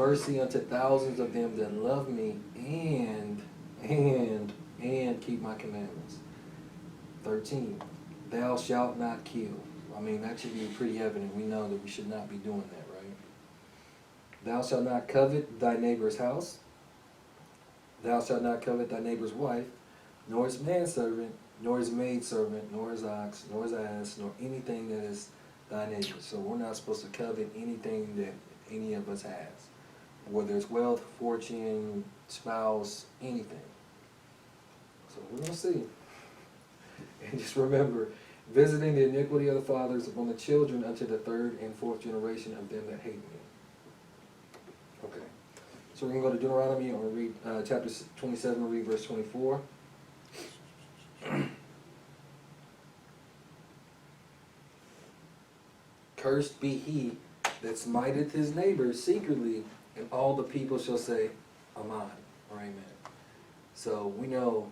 mercy unto thousands of them that love me and keep my commandments. 13, thou shalt not kill. I mean, that should be pretty evident. We know that we should not be doing that, right? Thou shalt not covet thy neighbor's house. Thou shalt not covet thy neighbor's wife, nor his manservant, nor his maidservant, nor his ox, nor his ass, nor anything that is thy neighbor. So we're not supposed to covet anything that any of us has, whether it's wealth, fortune, spouse, anything. So we're going to see. And just remember, visiting the iniquity of the fathers upon the children unto the third and fourth generation of them that hate me. Okay. So we're going to go to Deuteronomy. I'm going to read chapter 27, we'll read verse 24. Cursed be he that smiteth his neighbor secretly, and all the people shall say, Amen, or Amen. So we know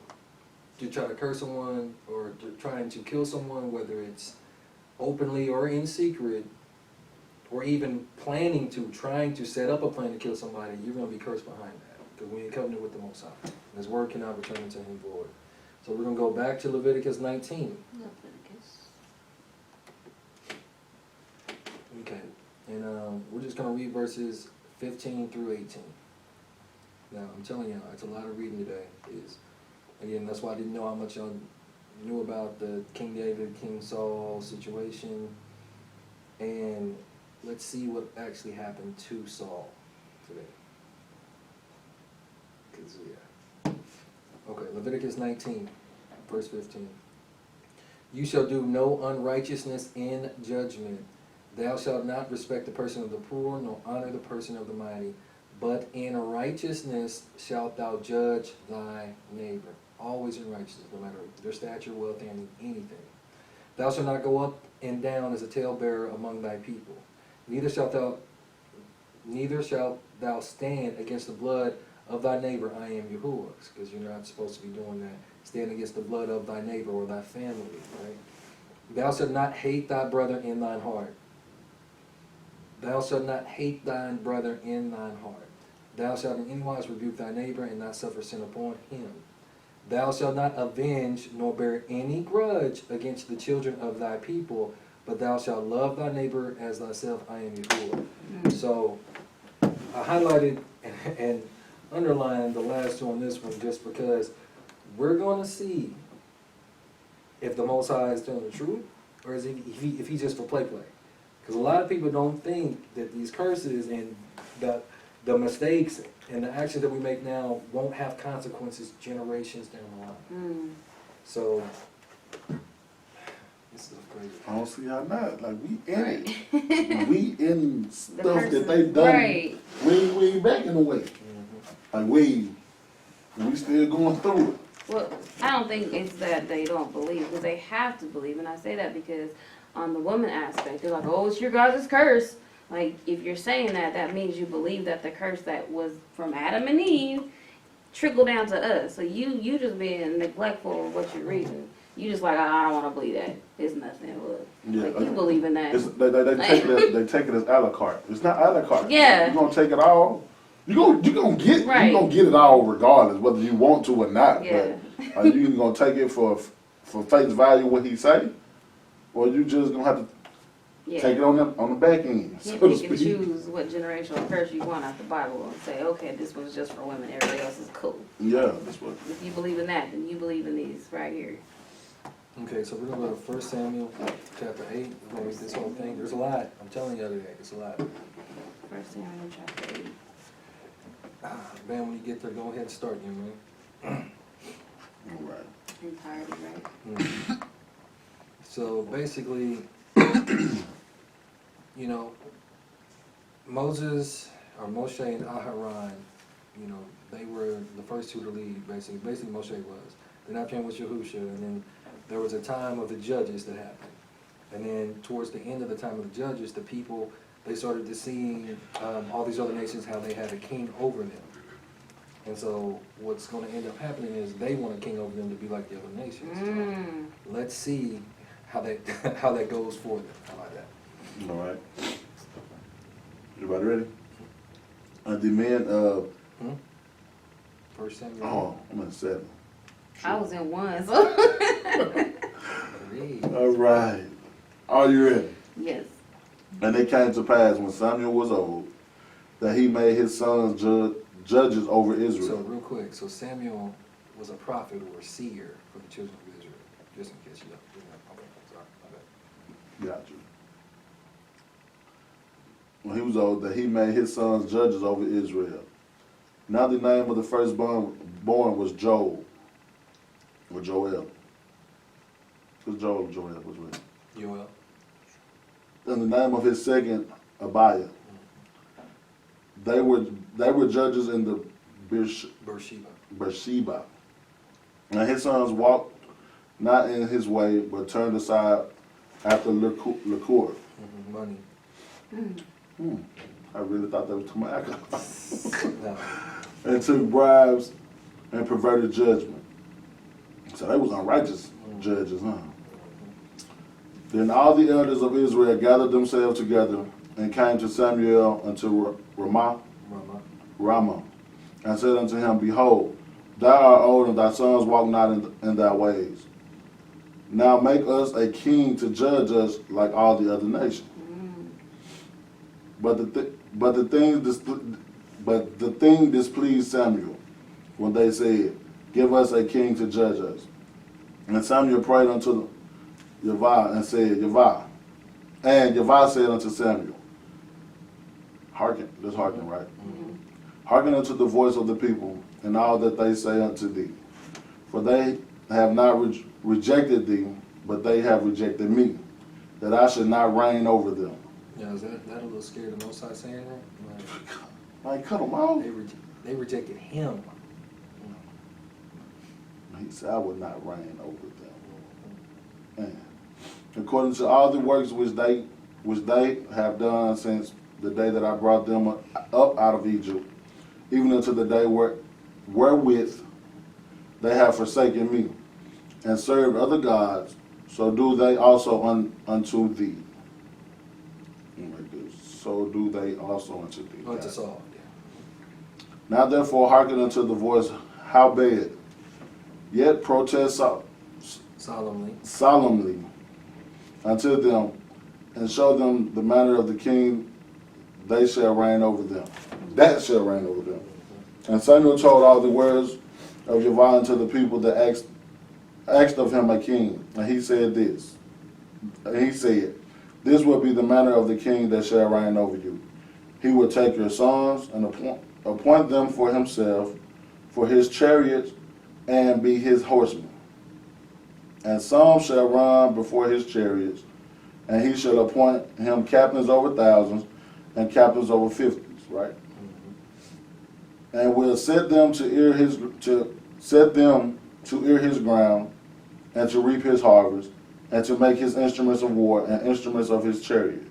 to try to curse someone or to trying to kill someone, whether it's openly or in secret, or even trying to set up a plan to kill somebody, you're going to be cursed behind that, because we ain't covenant with the Most High. And his word cannot return unto him void. So we're going to go back to Leviticus 19. Leviticus. Okay, and we're just going to read verses 15 through 18. Now, I'm telling you, it's a lot of reading today. Again, that's why I didn't know how much y'all knew about the King David, King Saul situation. And let's see what actually happened to Saul today. Okay, Leviticus 19, verse 15. You shall do no unrighteousness in judgment. Thou shalt not respect the person of the poor, nor honor the person of the mighty. But in righteousness shalt thou judge thy neighbor. Always in righteousness, no matter their stature, wealth, and anything. Thou shalt not go up and down as a talebearer among thy people. Neither shalt thou stand against the blood of thy neighbor. I am Yahuwah, because you're not supposed to be doing that. Stand against the blood of thy neighbor or thy family, right? Thou shalt not hate thy brother in thine heart. Thou shalt not hate thy brother in thine heart. Thou shalt in any wise rebuke thy neighbor and not suffer sin upon him. Thou shalt not avenge nor bear any grudge against the children of thy people, but thou shalt love thy neighbor as thyself. I am Yahuwah. So I highlighted and underlined the last two on this one just because we're going to see if the Most High is telling the truth or is if he's just for play. Because a lot of people don't think that these curses and the mistakes and the actions that we make now won't have consequences generations down the line. So this is crazy. I don't see how not. Like we in it. We in stuff that they done. Right. We ain't backing away. Like we still going through it. Well, I don't think it's that they don't believe, because they have to believe, and I say that because on the woman aspect, they're like, oh, it's your God's curse. Like, if you're saying that, that means you believe that the curse that was from Adam and Eve trickled down to us. So you just being neglectful of what you're reading. You just like, I don't want to believe that. It's nothing. Look, Yeah, like, you believe in that. They take it as a la carte. It's not a la carte. Yeah. You're gonna take it all. You gonna get it all regardless, whether you want to or not. Yeah. But are you gonna take it for face value what he say, or you just gonna have to take it on the back end? You can choose what generational curse you want out the Bible and say, okay, this one's just for women. Everybody else is cool. Yeah, that's what. If you believe in that, then you believe in these right here. Okay, so we're going to go to 1 Samuel chapter 8. We're going to read this whole thing. There's a lot. I'm telling you today, it's a lot. 1 Samuel chapter 8. Man, when you get there, go ahead and start, you man. All right. Entirety, right? So basically, Moses, or Moshe and Aharon, they were the first two to lead, basically. Basically, Moshe was. Then after him was Yahusha, and then there was a time of the judges that happened. And then towards the end of the time of the judges, the people, they started to see all these other nations, how they had a king over them. And so what's going to end up happening is they want a king over them to be like the other nations. So let's see how that goes for them. How about that? All right. Everybody ready? And the men of, First Samuel. oh, I'm in 7. I was in 1, so. Read. All right. Are you ready? Yes. And it came to pass when Samuel was old that he made his sons judges over So Israel. real quick, so Samuel was a prophet or a seer for the children of Israel, just in case you don't know. Okay, sorry, my bad. Got you. When he was old, that he made his sons judges over Israel. Now the name of the firstborn was Joel, or Joel. Because Joel was with. Yoel. And the name of his second, Abiah. They were judges in the Beersheba. And his sons walked not in his way, but turned aside after liquor. Money. I really thought that was tobacco. No. And took bribes and perverted judgment. So they was unrighteous judges, huh? Then all the elders of Israel gathered themselves together and came to Samuel unto Ramah, and said unto him, Behold, thou art old, and thy sons walk not in thy ways. Now make us a king to judge us like all the other nations. But the thing displeased Samuel when they said, Give us a king to judge us. And Samuel prayed unto Yahweh and said, Yahweh. And Yahweh said unto Samuel, Hearken, just hearken, right? Hearken unto the voice of the people and all that they say unto thee. For they have not rejected thee, but they have rejected me, that I should not reign over them. Yeah, is that a little scary, the Most High saying that? Like, cut them off. They rejected him. He said, I would not reign over them. And according to all the works which they have done since the day that I brought them up out of Egypt, even unto the day wherewith they have forsaken me, and served other gods, so do they also unto thee. So do they also unto thee. Unto Saul, yeah. Now therefore hearken unto the voice, howbeit, yet protest solemnly unto them, and show them the manner of the king, they shall reign over them. That shall reign over them. And Samuel told all the words of Yahweh unto the people that asked of him a king. And he said this. And he said, This will be the manner of the king that shall reign over you. He will take your sons and appoint them for himself, for his chariots, and be his horsemen. And some shall run before his chariots, and he shall appoint him captains over thousands and captains over 50s, right? And will set them to ear his ground, and to reap his harvest, and to make his instruments of war and instruments of his chariot.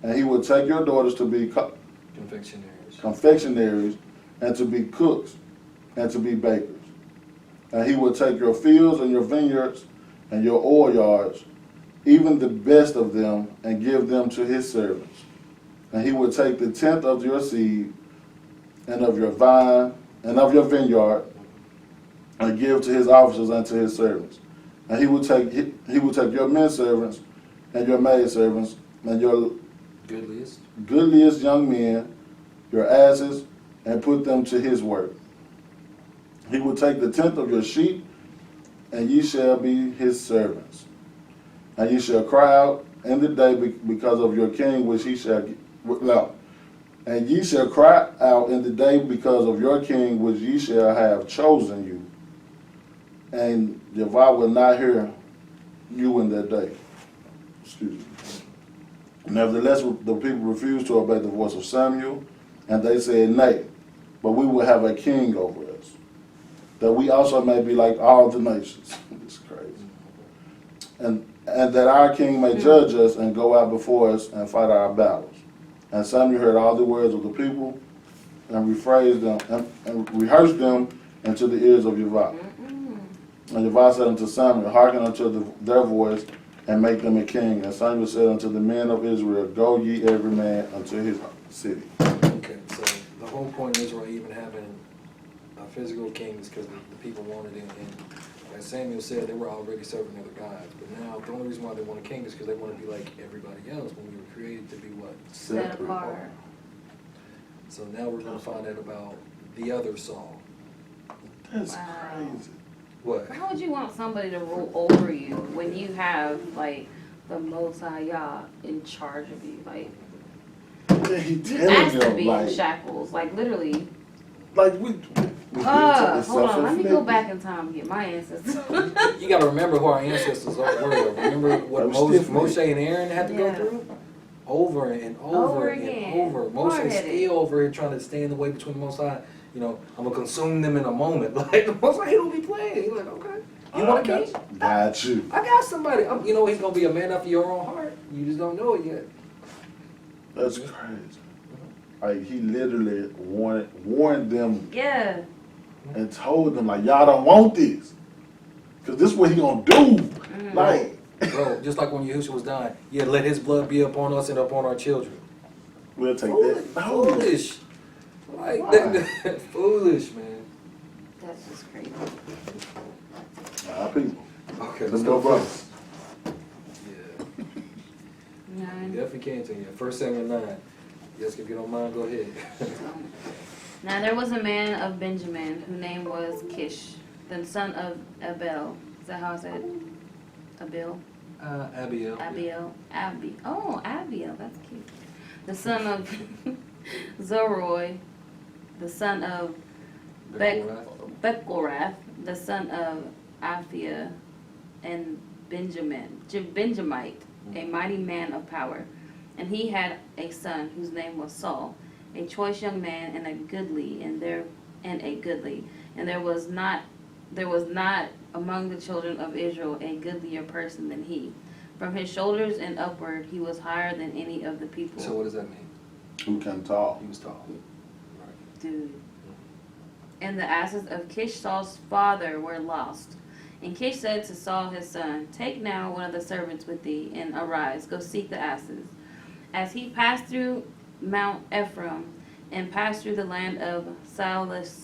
And he will take your daughters to be confectionaries, and to be cooks, and to be bakers. And he will take your fields and your vineyards and your oil yards, even the best of them, and give them to his servants. And he will take the tenth of your seed, and of your vine, and of your vineyard, and give to his officers and to his servants. And he will take your men servants and your maid servants and your goodliest young men, your asses, and put them to his work. He will take the tenth of your sheep, and ye shall be his servants. And ye shall cry out in the day because of your king, which he shall and ye shall cry out in the day because of your king, which ye shall have chosen you. And Yahweh will not hear you in that day. Excuse me. Nevertheless, the people refused to obey the voice of Samuel, and they said, Nay, but we will have a king over us, that we also may be like all the nations. It's crazy. And that our king may judge us and go out before us and fight our battles. And Samuel heard all the words of the people and rephrased them and rehearsed them into the ears of Yahweh. And Yahweh said unto Samuel, Hearken unto their voice, and make them a king. And Samuel said unto the men of Israel, Go ye every man unto his city. Okay, so whole point of Israel even having a physical king is because the people wanted it. And as Samuel said, they were already serving other gods. But now the only reason why they want a king is because they want to be like everybody else when we were created to be what? Set apart. So now we're going to find out about the other Saul. That's Wow. crazy. What? How would you want somebody to rule over you when you have like the Most High Yah in charge of you? Like Yeah, he you telling asked to them be like, in shackles, like literally. like we Hold on, let me go back in time and get my ancestors. You got to remember who our ancestors were. Remember what Moshe and Aaron had to go Yeah. through? Over and over and again. over. Moshe Hard-headed. still over here trying to stand in the way between the Most High. You know, I'm going to consume them in a moment. Like, the Most High, he don't be playing. He's like, okay. You want a king? Got you. I got somebody. You know he's going to be a man after your own heart. You just don't know it yet. That's crazy. Like he literally warned them Yeah. and told them like, y'all don't want this, cause this is what he gonna do. Like, Bro, just like when Yahushua was dying, yeah, let his blood be upon us and upon our children. we'll take Foolish. that. No. Foolish. Like, Why? foolish, man. That's just crazy. Our people. Okay, Let's go, brothers. Yeah, you 9. definitely can tell you. 1 Samuel 9. Yes, if you don't mind, go ahead. Now there was a man of Benjamin whose name was Kish, the son of Abel. Is that how I said it? Abel? Abiel. Oh, Abiel, that's cute. The son of Zoroi, the son of Bechorath, the son of Aphia, and Benjamite, a mighty man of power. And he had a son whose name was Saul, a choice young man and a goodly, and there was not among the children of Israel a goodlier person than he. From his shoulders and upward, he was higher than any of the people. So what does that mean? Who can talk? He was tall. Dude. And the asses of Kish, Saul's father, were lost. And Kish said to Saul his son, "Take now one of the servants with thee, and arise, go seek the asses." As he passed through Mount Ephraim, and passed through the land of Shalisha.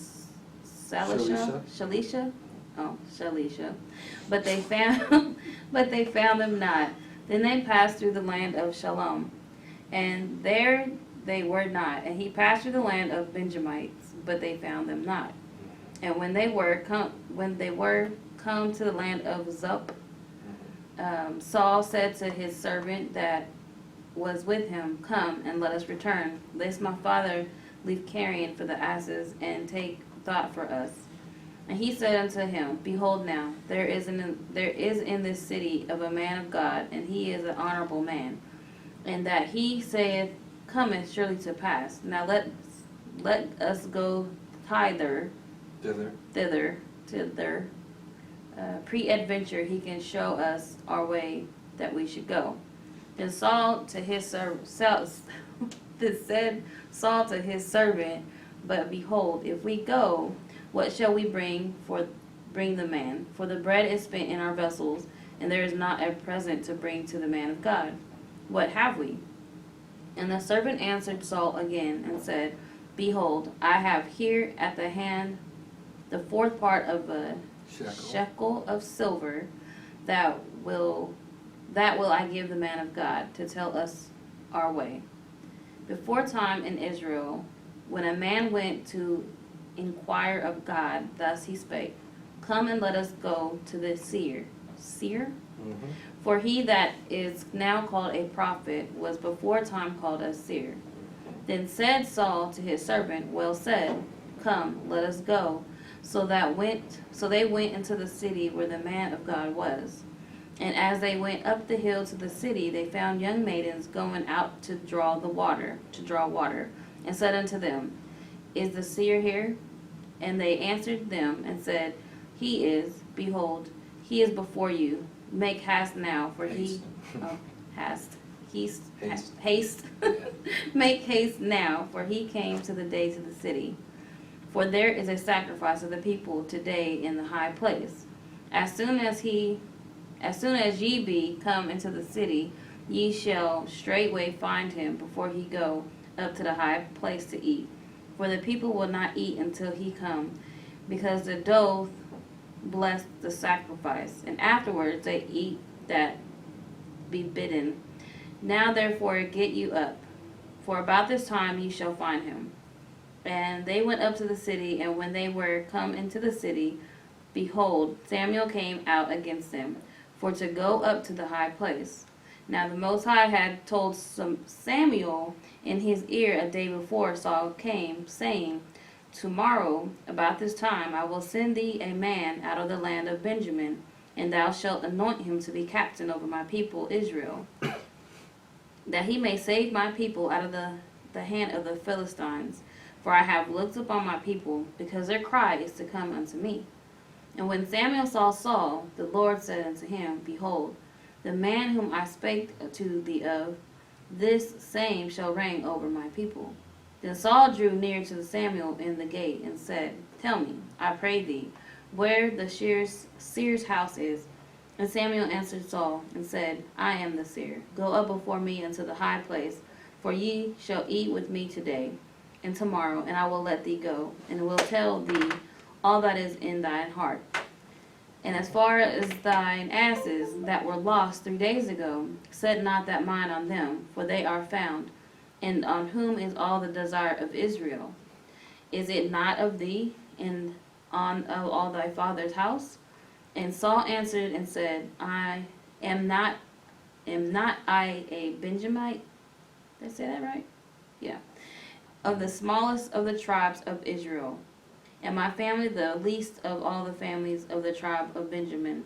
But they found them not. Then they passed through the land of Shalom, and there they were not. And he passed through the land of Benjamites, but they found them not. And when they were come to the land of Zup, Saul said to his servant that was with him, "Come and let us return, lest my father leave carrion for the asses and take thought for us." And he said unto him, "Behold now, there is in this city of a man of God, and he is an honorable man, and that he saith, cometh surely to pass. Now let us go thither. Pre-adventure he can show us our way that we should go." Then Saul to his said Saul to his servant, "But behold, if we go, what shall we bring the man? For the bread is spent in our vessels, and there is not a present to bring to the man of God. What have we?" And the servant answered Saul again and said, "Behold, I have here at the hand the fourth part of a shekel of silver, that will I give the man of God to tell us our way." Before time in Israel, when a man went to inquire of God, thus he spake, "Come and let us go to the seer." Mm-hmm. For he that is now called a prophet was before time called a seer. Then said Saul to his servant, "Well said, come, let us go." So they went into the city where the man of God was. And as they went up the hill to the city, they found young maidens going out to draw water, and said unto them, "Is the seer here?" And they answered them and said, "He is. Behold, he is before you. Make haste now, for Haste. Haste. Make haste now, for he came to the day to the city. For there is a sacrifice of the people today in the high place. As soon as ye be come into the city, ye shall straightway find him before he go up to the high place to eat. For the people will not eat until he come, because the doth bless the sacrifice, and afterwards they eat that be bidden. Now therefore get you up, for about this time ye shall find him. And they went up to the city, and when they were come into the city, behold, Samuel came out against them, for to go up to the high place. Now the Most High had told Samuel in his ear a day before Saul came, saying, Tomorrow, about this time, I will send thee a man out of the land of Benjamin, and thou shalt anoint him to be captain over my people Israel, that he may save my people out of the hand of the Philistines. For I have looked upon my people, because their cry is to come unto me. And when Samuel saw Saul, the Lord said unto him, Behold, the man whom I spake to thee of, this same shall reign over my people. Then Saul drew near to Samuel in the gate, and said, Tell me, I pray thee, where the seer's house is. And Samuel answered Saul, and said, I am the seer. Go up before me into the high place, for ye shall eat with me today and tomorrow, and I will let thee go, and will tell thee all that is in thine heart. And as far as thine asses that were lost 3 days ago, set not that mind on them, for they are found. And on whom is all the desire of Israel? Is it not of thee, and on of all thy father's house? And Saul answered and said, am not I a Benjamite? Did I say that right? Yeah. Of the smallest of the tribes of Israel, and my family the least of all the families of the tribe of Benjamin.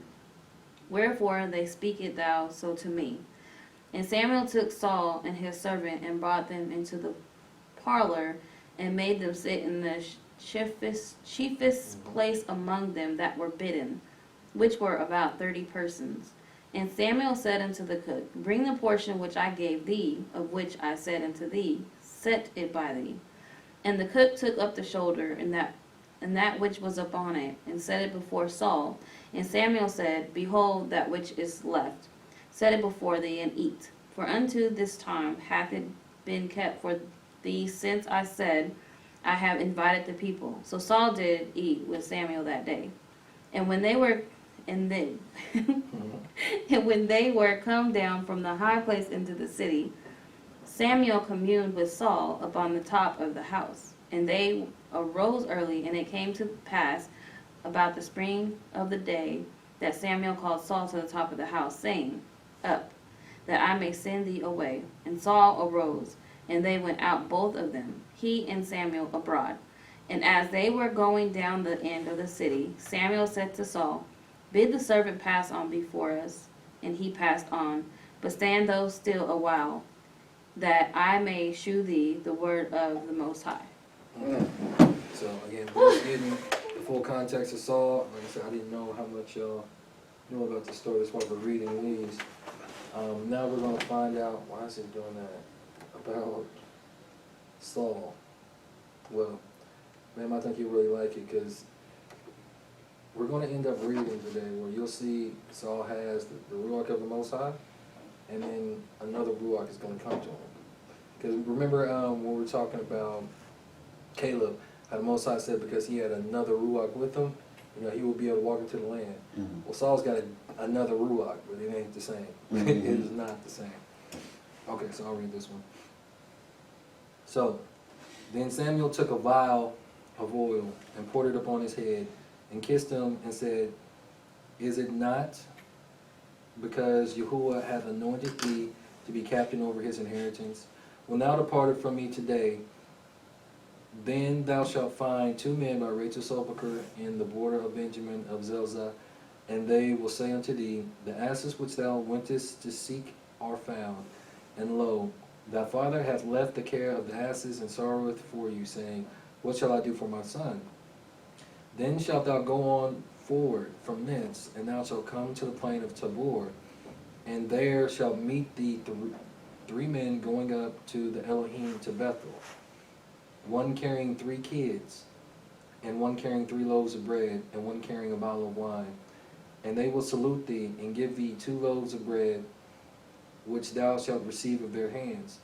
Wherefore they speak it thou so to me. And Samuel took Saul and his servant, and brought them into the parlor, and made them sit in the chiefest place among them that were bidden, which were about 30 persons. And Samuel said unto the cook, Bring the portion which I gave thee, of which I said unto thee, Set it by thee. And the cook took up the shoulder, and that which was upon it, and set it before Saul. And Samuel said, Behold, that which is left, set it before thee, and eat. For unto this time hath it been kept for thee, since I said, I have invited the people. So Saul did eat with Samuel that day. And when they were and when they were come down from the high place into the city, Samuel communed with Saul upon the top of the house. And they arose early, and it came to pass about the spring of the day that Samuel called Saul to the top of the house, saying, Up, that I may send thee away. And Saul arose, and they went out both of them, he and Samuel abroad. And as they were going down the end of the city, Samuel said to Saul, Bid the servant pass on before us. And he passed on. But stand thou still a while, that I may shew thee the word of the Most High. So again, we're just getting the full context of Saul. Like I said, I didn't know how much y'all knew about the story. That's why we're reading these. Now we're going to find out, why is it doing that, about Saul. Well, ma'am, I think you'll really like it, because we're going to end up reading today where you'll see Saul has the Ruach of the Most High, and then another Ruach is going to come to him. Because remember when we were talking about Caleb, how the Most High said because he had another Ruach with him, he will be able to walk into the land. Mm-hmm. Well, Saul's got another Ruach, but it ain't the same. Mm-hmm. It is not the same. Okay, so I'll read this one. So, then Samuel took a vial of oil and poured it upon his head and kissed him and said, Is it not because Yahuwah hath anointed thee to be captain over his inheritance? Well, now departed from me today, then thou shalt find 2 men by Rachel sepulchre in the border of Benjamin of Zelzah, and they will say unto thee, The asses which thou wentest to seek are found, and lo, thy father hath left the care of the asses, and sorroweth for you, saying, What shall I do for my son? Then shalt thou go on forward from thence, and thou shalt come to the plain of Tabor, and there shall meet thee 3 men going up to the Elohim to Bethel, one carrying 3 kids, and one carrying 3 loaves of bread, and one carrying a bottle of wine. And they will salute thee, and give thee 2 loaves of bread, which thou shalt receive of their hands.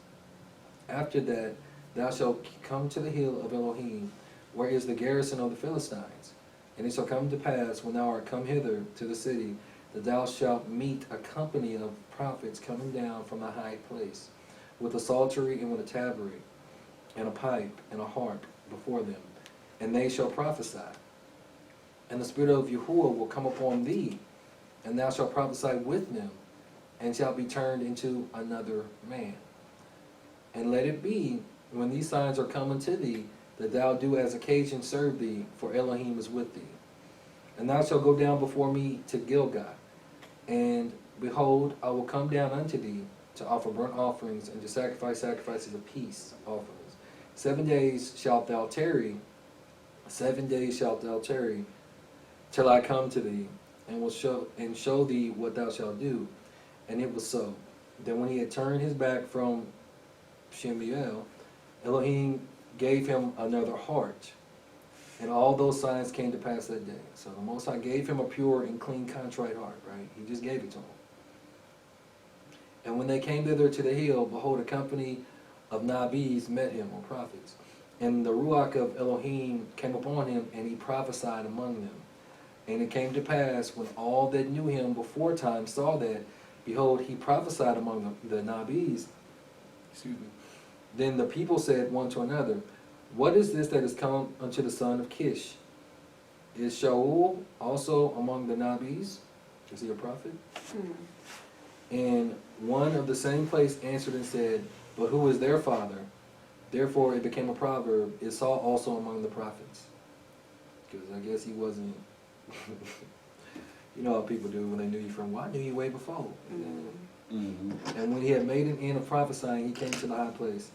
After that, thou shalt come to the hill of Elohim, where is the garrison of the Philistines. And it shall come to pass, when thou art come hither to the city, that thou shalt meet a company of prophets coming down from the high place, with a psaltery and with a tabret, and a pipe and a harp before them, and they shall prophesy. And the Spirit of Yahuwah will come upon thee, and thou shalt prophesy with them, and shalt be turned into another man. And let it be, when these signs are come unto thee, that thou do as occasion serve thee, for Elohim is with thee. And thou shalt go down before me to Gilgal, and behold, I will come down unto thee to offer burnt offerings and to sacrifice sacrifices of peace offerings. 7 days shalt thou tarry, 7 days shalt thou tarry, till I come to thee, and will show thee what thou shalt do. And it was so. Then when he had turned his back from Shemuel, Elohim gave him another heart. And all those signs came to pass that day. So the Most High gave him a pure and clean contrite heart, right? He just gave it to him. And when they came thither to the hill, behold, a company of Nabis met him, or prophets. And the Ruach of Elohim came upon him, and he prophesied among them. And it came to pass, when all that knew him before time saw that, behold, he prophesied among the Nabis. Excuse me. Then the people said one to another, what is this that is come unto the son of Kish? Is Shaul also among the Nabis? Is he a prophet? And one of the same place answered and said, but who is their father? Therefore it became a proverb, is Saul also among the prophets? Because I guess he wasn't, you know how people do when they knew you from, well, I knew you way before. And when he had made an end of prophesying, he came to the high place.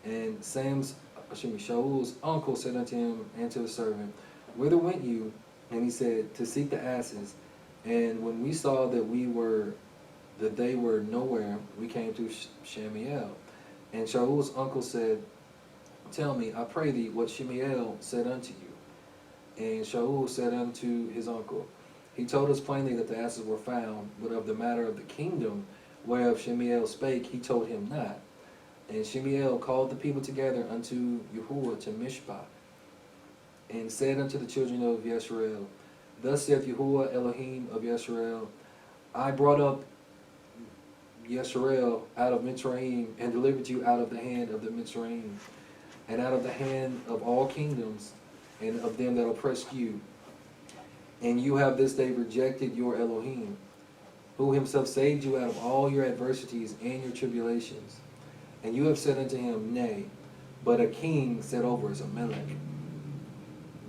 And Shaul's uncle said unto him and to the servant, whither went you? And he said, to seek the asses. And when we saw that they were nowhere, we came to Shemuel. And Shaul's uncle said, tell me, I pray thee, what Shemuel said unto you. And Shaul said unto his uncle, he told us plainly that the asses were found, but of the matter of the kingdom whereof Shemuel spake, he told him not. And Shemuel called the people together unto Yahuwah to Mishpah, and said unto the children of Yisrael, thus saith Yahuwah Elohim of Yisrael, I brought up Yisrael out of Mitzrayim, and delivered you out of the hand of the Mitzrayim, and out of the hand of all kingdoms, and of them that oppressed you. And you have this day rejected your Elohim, who himself saved you out of all your adversities and your tribulations. And you have said unto him, nay, but a king set over us, Amalek.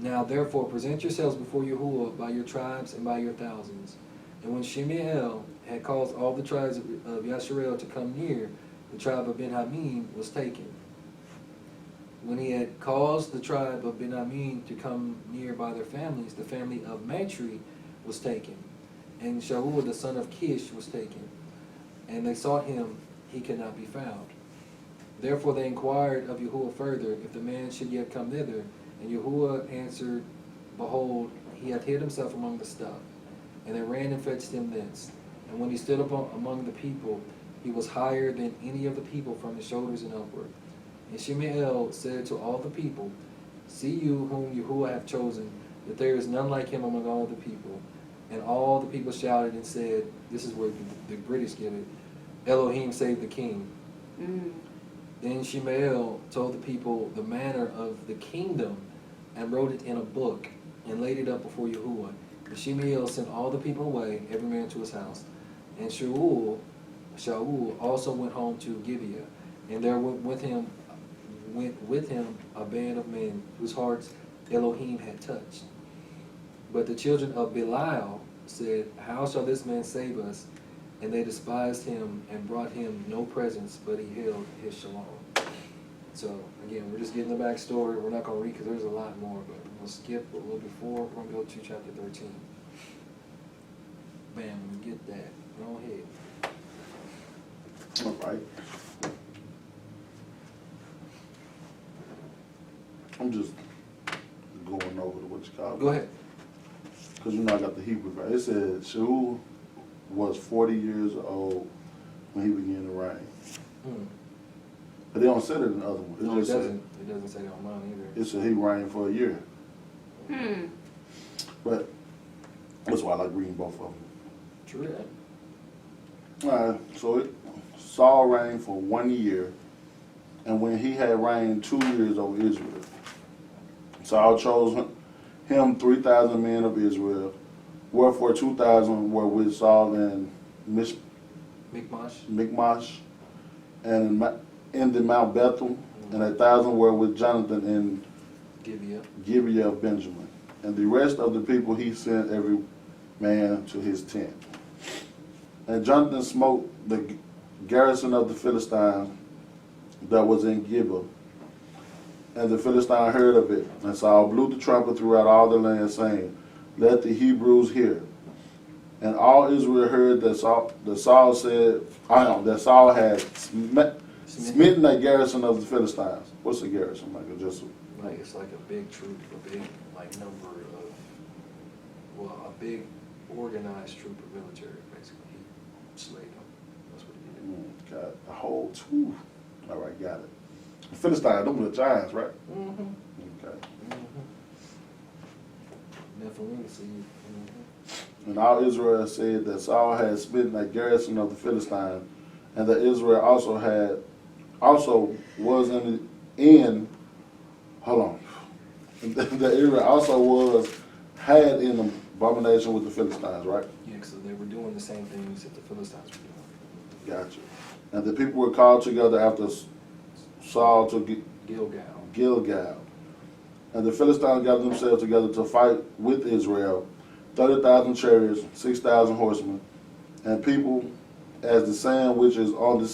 Now therefore present yourselves before Yahuwah by your tribes and by your thousands. And when Shemuel had caused all the tribes of Yisrael to come near, the tribe of Benjamin was taken. When he had caused the tribe of Benjamin to come near by their families, the family of Matri was taken. And Shaul the son of Kish was taken. And they sought him, he could not be found. Therefore they inquired of Yahuwah further, if the man should yet come thither. And Yahuwah answered, behold, he hath hid himself among the stuff. And they ran and fetched him thence. And when he stood up among the people, he was higher than any of the people from his shoulders and upward. And Shemuel said to all the people, see you whom Yahuwah hath chosen, that there is none like him among all the people. And all the people shouted and said, this is where the British get it, Elohim save the king. Then Shemuel told the people the manner of the kingdom, and wrote it in a book, and laid it up before Yahuwah. And Shemuel sent all the people away, every man to his house. And Shaul also went home to Gibeah, and there went with him a band of men whose hearts Elohim had touched. But the children of Belial said, how shall this man save us? And they despised him and brought him no presents, but he held his shalom. So, again, we're just getting the backstory. We're not going to read because there's a lot more, but we'll skip a little before. We're going to go to chapter 13. Bam, when we get that. Go ahead. All right. I'm just going over to what you call it. Go ahead. Because I got the Hebrew right. It said Shaul was 40 years old when he began to reign. But they don't say it in the other one. No, it just say- doesn't. It doesn't say that on mine either. It said he reigned for a year. Hmm. But that's why I like reading both of them. True that. So Saul reigned for 1 year, and when he had reigned 2 years over Israel, Saul chose him 3,000 men of Israel, wherefore 2,000 were with Saul in Mikmash. Michmash, and in the Mount Bethel, and 1,000 were with Jonathan in Gibeah. Gibeah of Benjamin. And the rest of the people he sent every man to his tent. And Jonathan smote the garrison of the Philistines that was in Gibeah. And the Philistine heard of it. And Saul blew the trumpet throughout all the land, saying, "Let the Hebrews hear." And all Israel heard that Saul had smitten the garrison of the Philistines. What's a garrison? Like It's like a big troop, a big number of, a big organized troop of military, basically. He slayed them. That's what he did. Got a whole two. All right, got it. The Philistines, them were the giants, right? Mm-hmm. Okay. Nephilim seed. And all Israel said that Saul had smitten the garrison of the Philistines, and that Israel also was that Israel also had in abomination with the Philistines, right? Yeah, so they were doing the same things that the Philistines were doing. Gotcha. And the people were called together after Saul to Gilgal. And the Philistines gathered themselves together to fight with Israel, 30,000 chariots, 6,000 horsemen, and people as the sand which is on the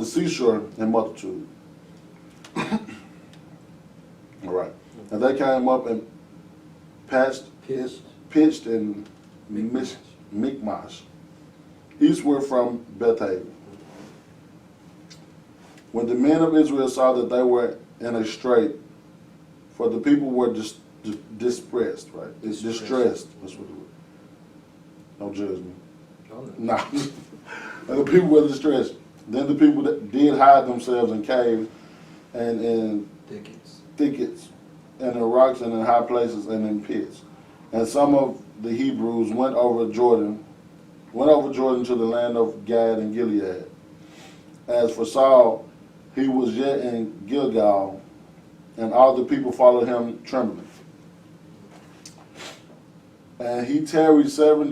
seashore in multitude. All right. And they came up and pitched in Michmash, eastward from Bethhaven. When the men of Israel saw that they were in a strait, for the people were distressed, right? It's distressed. That's what it was. Don't judge me. No. The people were distressed. Then the people that did hide themselves in caves and in thickets and in rocks and in high places and in pits. And some of the Hebrews went over Jordan to the land of Gad and Gilead. As for Saul, he was yet in Gilgal, and all the people followed him trembling. And he tarried 7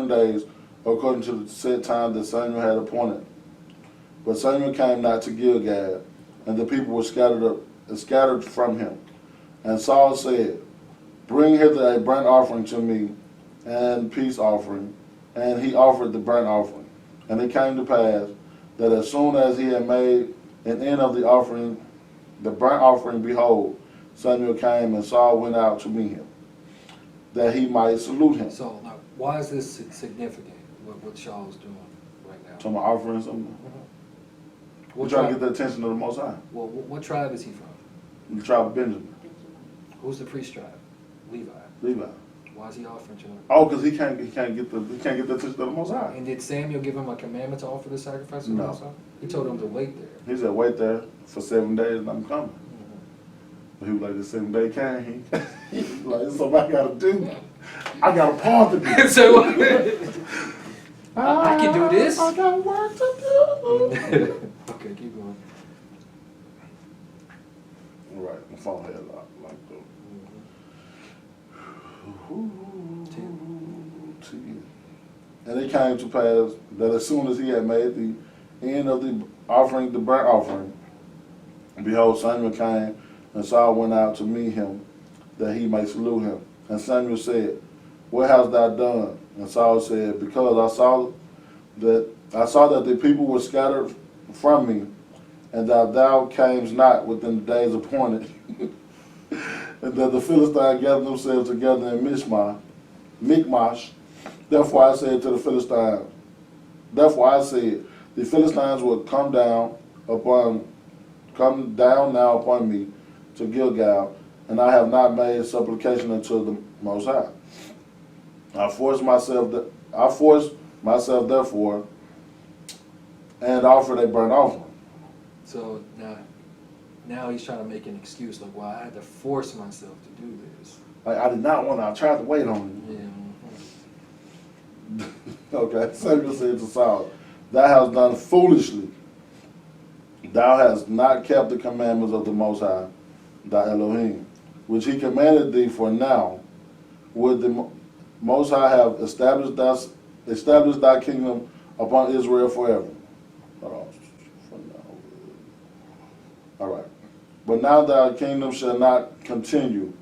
days, according to the set time that Samuel had appointed. But Samuel came not to Gilgal, and the people were scattered from him. And Saul said, "Bring hither a burnt offering to me, and peace offering." And he offered the burnt offering. And it came to pass that as soon as he had made an end of the burnt offering, behold, Samuel came, and Saul went out to meet him, that he might salute him. So, now, why is this significant, what Saul's doing right now? So I'm offering something. What We're trying to tribe- get the attention of the Most High. Well, what tribe is he from? The tribe of Benjamin. Who's the priest tribe? Levi. Levi. Why is he offering to him? Oh, because he can't get the attention of the Most High. And did Samuel give him a commandment to offer the sacrifice to the No. Most High? He told him to wait there. He said, "Wait there for 7 days, and I'm coming." But he was like, "The 7th day came." He was like, "It's something I gotta do. I got a part to do." So I can do this. I got work to do. Okay, keep going. Right, my phone had locked up. 10. And it came to pass that as soon as he had made the end of the burnt offering, behold, Samuel came, and Saul went out to meet him, that he might salute him. And Samuel said, "What hast thou done?" And Saul said, "Because I saw that the people were scattered from me, and that thou camest not within the days appointed, and that the Philistines gathered themselves together in Michmash. Therefore I said, the Philistines will come down now upon me to Gilgal, and I have not made supplication unto the Most High. I forced myself therefore and offered a burnt offering. So now he's trying to make an excuse like, well, I had to force myself to do this. Like, I did not want to, I tried to wait on Yeah. you. Okay, Samuel said to Saul, thou hast done foolishly. Thou hast not kept the commandments of the Most High, thy Elohim, which he commanded thee. For now would the Most High have established thy kingdom upon Israel forever. All right. But now thy kingdom shall not continue.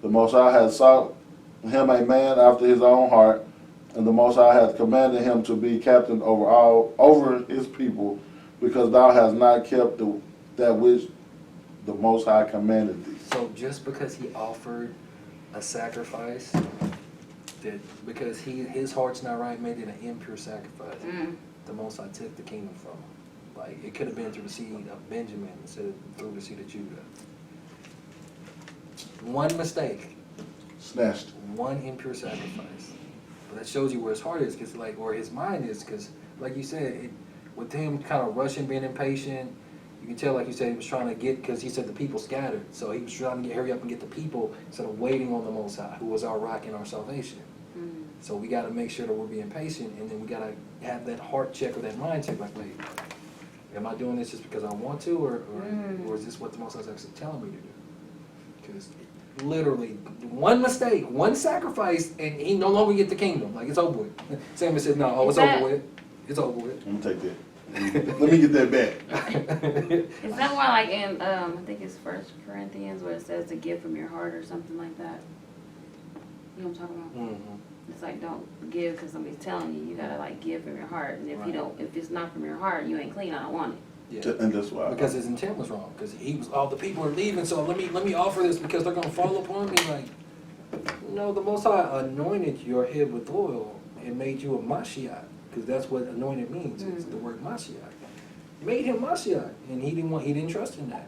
The Most High hath sought him a man after his own heart, and the Most High hath commanded him to be captain over his people, because thou hast not kept that which the Most High commanded thee. So just because he offered a sacrifice, because his heart's not right, made it an impure sacrifice, the Most High took the kingdom from him. Like, it could have been through the seed of Benjamin instead of through the seed of Judah. One mistake. Snatched. One impure sacrifice. But that shows you where his heart is, or his mind is, because, like you said, with him kind of rushing, being impatient, you can tell, like you said, he was trying to get, because he said the people scattered. So he was trying to hurry up and get the people instead of waiting on the Most High, who was our rock and our salvation. So we got to make sure that we're being patient, and then we got to have that heart check or that mind check, like, wait, am I doing this just because I want to, or is this what the Most High is actually telling me to do? Because literally, one mistake, one sacrifice, and he no longer get the kingdom. Like, it's over with. Samuel said, no, it's over with. It's over with. Let me take that. Let me get that back. Is that why, like in I think it's 1 Corinthians where it says to give from your heart or something like that? You know what I'm talking about? Mm-hmm. It's like, don't give because somebody's telling you. You gotta like give from your heart, and if Right. you don't, if it's not from your heart, you ain't clean. I don't want it. Yeah. And that's why. Because his intent was wrong. Because he was, the people are leaving, so let me offer this because they're gonna fall upon me. Like, no, the Most High anointed your head with oil and made you a Mashiach, because that's what anointed means. It's the word Mashiach. Made him Mashiach, and he didn't trust in that.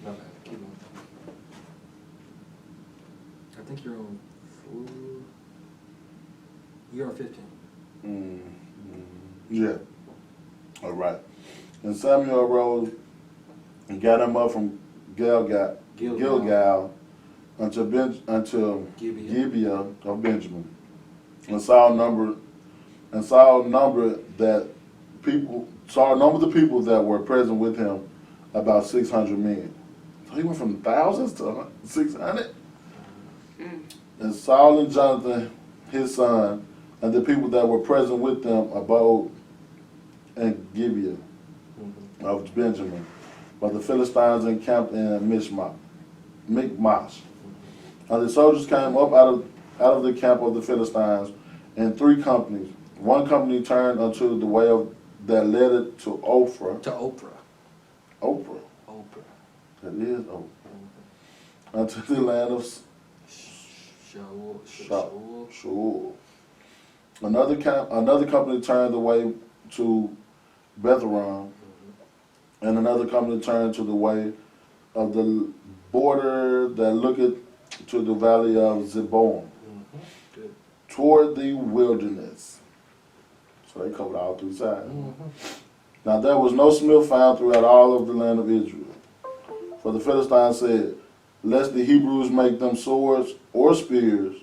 Okay, keep going. I think you're on 15. Yeah. All right. And Samuel arose and got him up from Gilgal unto Gibeah of Benjamin. And Saul numbered the people that were present with him, about 600 men. So he went from thousands to 600. And Saul and Jonathan, his son, and the people that were present with them abode in Gibeah of Benjamin, but the Philistines encamped in Michmash. And the soldiers came up out of the camp of the Philistines in 3 companies. One company turned unto the way that led it to Ophrah. To Oprah. Ophrah. That is Ophrah. Unto the land of Shaul. Another company turned the way to Betharam, and another company turned to the way of the border that looketh to the valley of Zeboim, toward the wilderness. So they covered all 3 sides. Now there was no smith found throughout all of the land of Israel. For the Philistines said, lest the Hebrews make them swords or spears.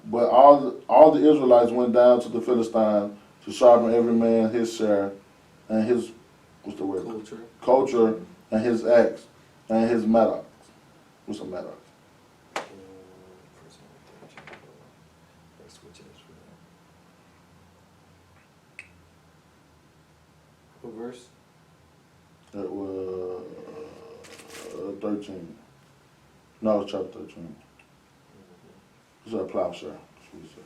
But all the Israelites went down to the Philistines to sharpen every man his share and his, what's the word? Culture, and his axe and his mattocks. What's a mattock? What verse? That was 13. No, it's chapter 13. It's a plowshare. That's what it said.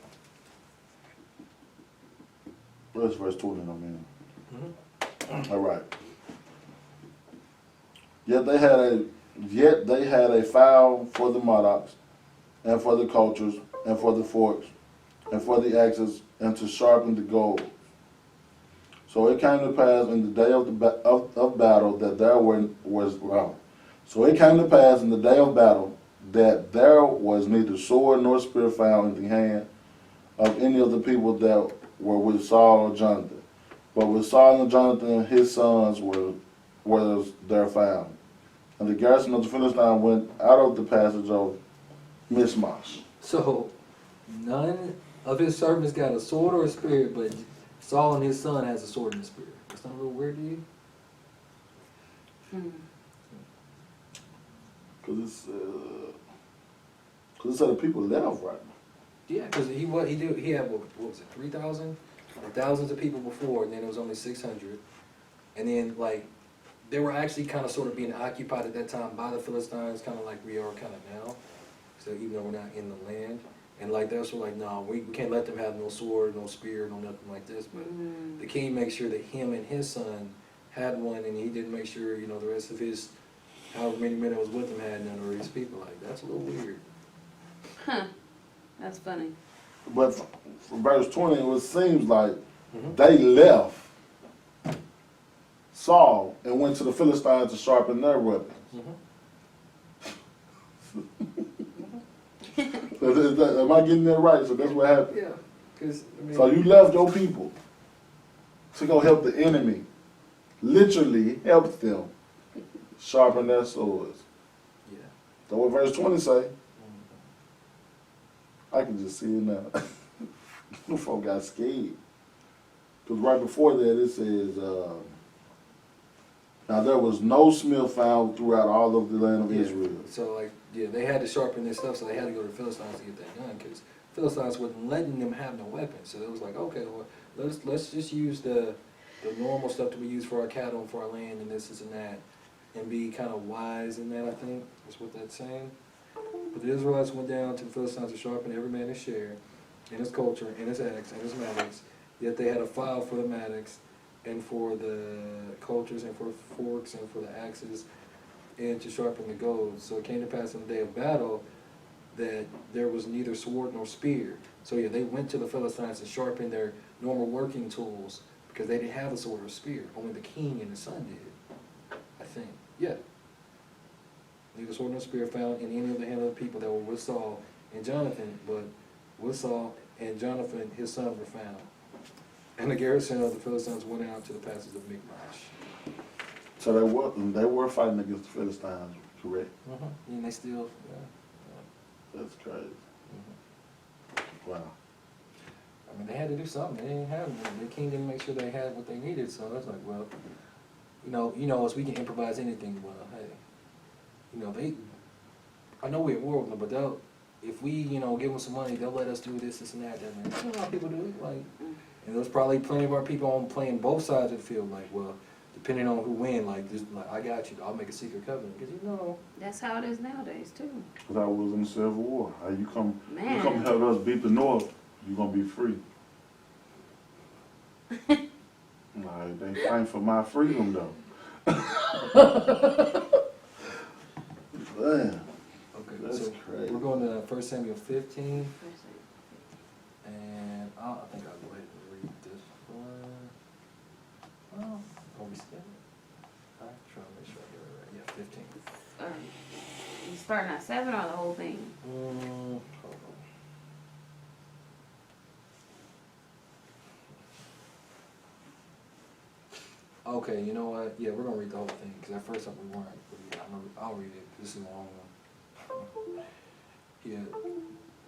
That's verse 20, I mean. All right. Yet they had a file for the mattocks, and for the cultures, and for the forks, and for the axes, and to sharpen the gold. So it came to pass in the day of battle that there was So it came to pass in the day of battle that there was neither sword nor spear found in the hand of any of the people that were with Saul or Jonathan. But with Saul and Jonathan, his sons were there found. And the garrison of the Philistines went out of the passage of Michmash. So, none of his servants got a sword or a spear, but Saul and his son has a sword and a spear. That's not a little weird to you? Because it's the people left right now. Yeah, because he had what was it, 3,000? Thousands of people before, and then it was only 600. And then, like, they were actually kind of sort of being occupied at that time by the Philistines, kind of like we are kind of now. So even though we're not in the land. And like that's what like, no, we can't let them have no sword, no spear, no nothing like this. But the king makes sure that him and his son had one, and he didn't make sure, you know, the rest of his, however many men that was with him had none, or his people. Like, that's a little weird. Huh. That's funny. But from verse 20, it seems like they left Saul and went to the Philistines to sharpen their weapons. Am I getting that right? So that's what happened. Yeah, because I mean, So you left your people to go help the enemy. Literally help them sharpen their swords. yeah. So what verse 20 say? I can just see it now. The folk got scared. Because right before that it says, now there was no smith found throughout all of the land of Israel. So like, yeah, they had to sharpen their stuff, so they had to go to the Philistines to get that done, because Philistines wasn't letting them have no weapons. So it was like, okay, well, let's just use the normal stuff that we use for our cattle and for our land and this and that, and be kind of wise in that. I think is what that's saying. But the Israelites went down to the Philistines to sharpen every man his share, in his culture, in his axe, and his mattocks. Yet they had a file for the mattocks, and for the cultures, and for forks, and for the axes, and to sharpen the goads. So it came to pass in the day of battle that there was neither sword nor spear. So yeah, they went to the Philistines to sharpen their normal working tools, because they didn't have a sword or spear. Only the king and his son did, I think. Yeah. Neither sword nor spear found in any of the hand of the people that were with Saul and Jonathan, but with Saul and Jonathan his sons were found. And the garrison of the Philistines went out to the passes of Michmash. So they were fighting against the Philistines, correct? And they still, yeah. That's crazy. Wow. I mean, they had to do something. They didn't have it. The king didn't make sure they had what they needed. So it's like, well, you know us, we can improvise anything. Well, hey, I know we're at war with them, but if we, give them some money, they'll let us do this, and that. And you know how people do it. Like, and there's probably plenty of our people on playing both sides of the field. Like, well, depending on who win, like, I got you. I'll make a secret covenant, because That's how it is nowadays too. Because I was in the Civil War. You come Man. help us beat the North, you're going to be free. Like, they fighting for my freedom, though. Man, Okay, that's so crazy. we're going to 1 Samuel 15, and I think I'll go ahead and read this one. Oh, are we skipping? I'm trying to make sure I get it right. Yeah, 15. You starting at 7 or the whole thing? Hold on. Okay, you know what? Yeah, we're gonna read the whole thing, because at first we weren't. But yeah, I'll read it. This is a long one. Yeah,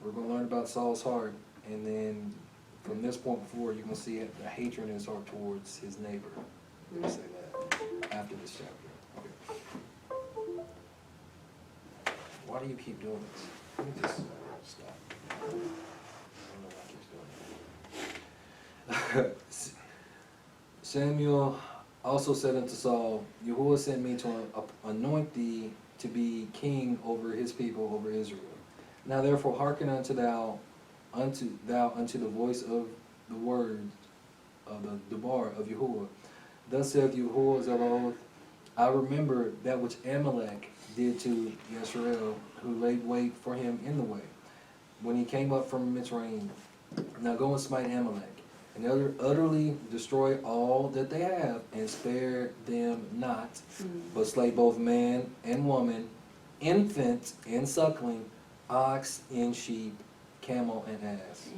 we're gonna learn about Saul's heart, and then from this point forward, you're gonna see the hatred in his heart towards his neighbor. We're gonna say that after this chapter. Okay. Why do you keep doing this? Let me just stop. I don't know why I keep doing this. Samuel also said unto Saul, Yahuwah sent me to anoint thee to be king over his people, over Israel. Now therefore hearken unto the voice of the word of the debar of Yahuwah. Thus saith Yahuwah Zebaoth, I remember that which Amalek did to Yisrael, who laid wait for him in the way, when he came up from Mitzrayim. Now go and smite Amalek, and utterly destroy all that they have, and spare them not, but slay both man and woman, infant and suckling, ox and sheep, camel and ass.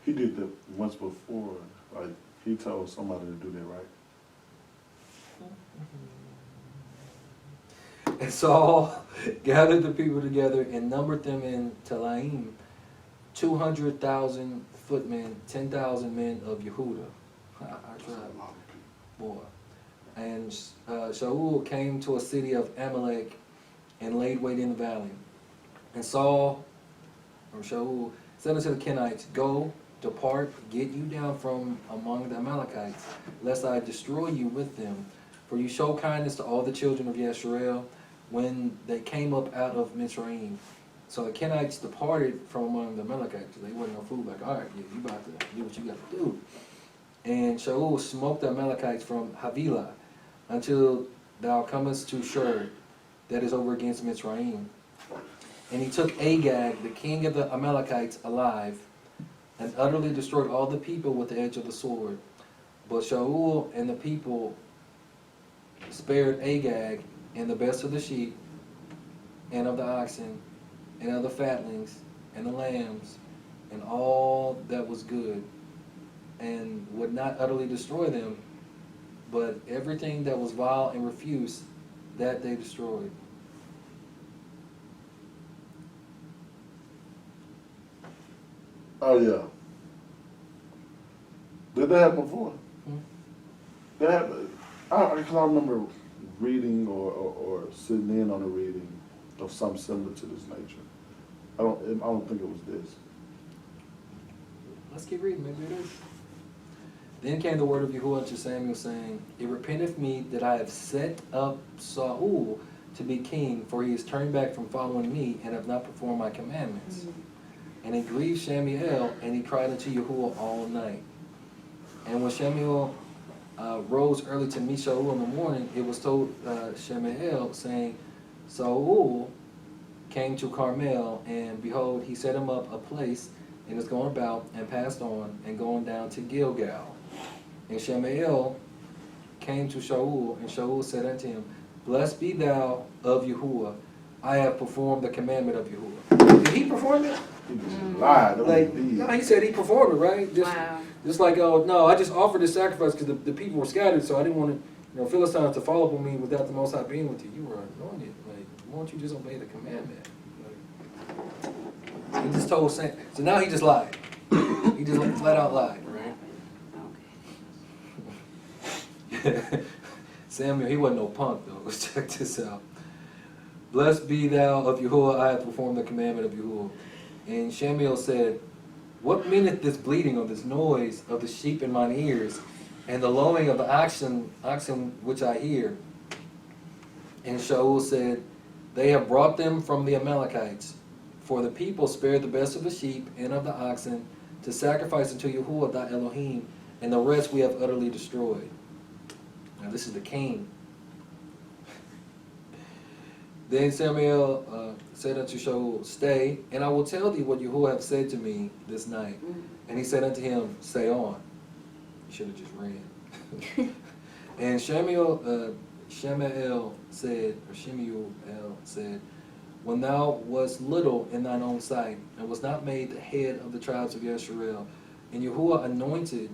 He did that once before. Like, he told somebody to do that, right? And Saul gathered the people together and numbered them in Telaim, 200,000 footmen, 10,000 men of Yehuda. Our That's a tribe, lot of people. boy. And Shaul came to a city of Amalek and laid wait in the valley. And Saul, or Shaul, said unto the Kenites, Go, depart, get you down from among the Amalekites, lest I destroy you with them. For you show kindness to all the children of Yasharel when they came up out of Mitzrayim. So the Kenites departed from among the Amalekites. They wasn't no fool, like, all right, yeah, you about to do what you got to do. And Shaul smote the Amalekites from Havilah until thou comest to Shur, that is over against Mitzrayim. And he took Agag, the king of the Amalekites, alive, and utterly destroyed all the people with the edge of the sword. But Shaul and the people spared Agag and the best of the sheep, and of the oxen, and of the fatlings, and the lambs, and all that was good, and would not utterly destroy them, but everything that was vile and refuse, that they destroyed. Oh, yeah. Did that happen before? Hmm? That happened. Because I remember reading or sitting in on a reading of something similar to this nature. I don't think it was this. Let's keep reading, maybe it is. Then came the word of Yahuwah to Samuel, saying, It repenteth me that I have set up Saul to be king, for he is turned back from following me, and have not performed my commandments. Mm-hmm. And it grieved Shamuel, and he cried unto Yahuwah all night. And when Shamuel rose early to meet Shaul in the morning, it was told Shamuel, saying, Saul came to Carmel, and behold, he set him up a place, and is going about, and passed on, and going down to Gilgal. And Shamuel came to Shaul, and Shaul said unto him, Blessed be thou of Yahuwah, I have performed the commandment of Yahuwah. Did he perform it? He just lied. Like, no, he said he performed it, right? Wow. Just like, oh, no, I just offered this sacrifice because the people were scattered, so I didn't want to, Philistines to follow up on me without the Most High being with you. You were anointed. Like, why don't you just obey the commandment? Like, he just told Sam. So now he just lied. He just flat out lied, right? Okay. Samuel, he wasn't no punk, though. Check this out. Blessed be thou of Yahuwah, I have performed the commandment of Yahuwah. And Shamuel said, What meaneth this bleating or this noise of the sheep in mine ears, and the lowing of the oxen which I hear? And Shaul said, They have brought them from the Amalekites, for the people spared the best of the sheep and of the oxen to sacrifice unto Yahuwah thy Elohim, and the rest we have utterly destroyed. Now this is the king. Then Samuel said unto Shaul, Stay, and I will tell thee what Yahuwah hath said to me this night. Mm-hmm. And he said unto him, Say on. You should have just ran. And Shemuel said, When thou wast little in thine own sight, and was not made the head of the tribes of Yasharel, and Yahuwah anointed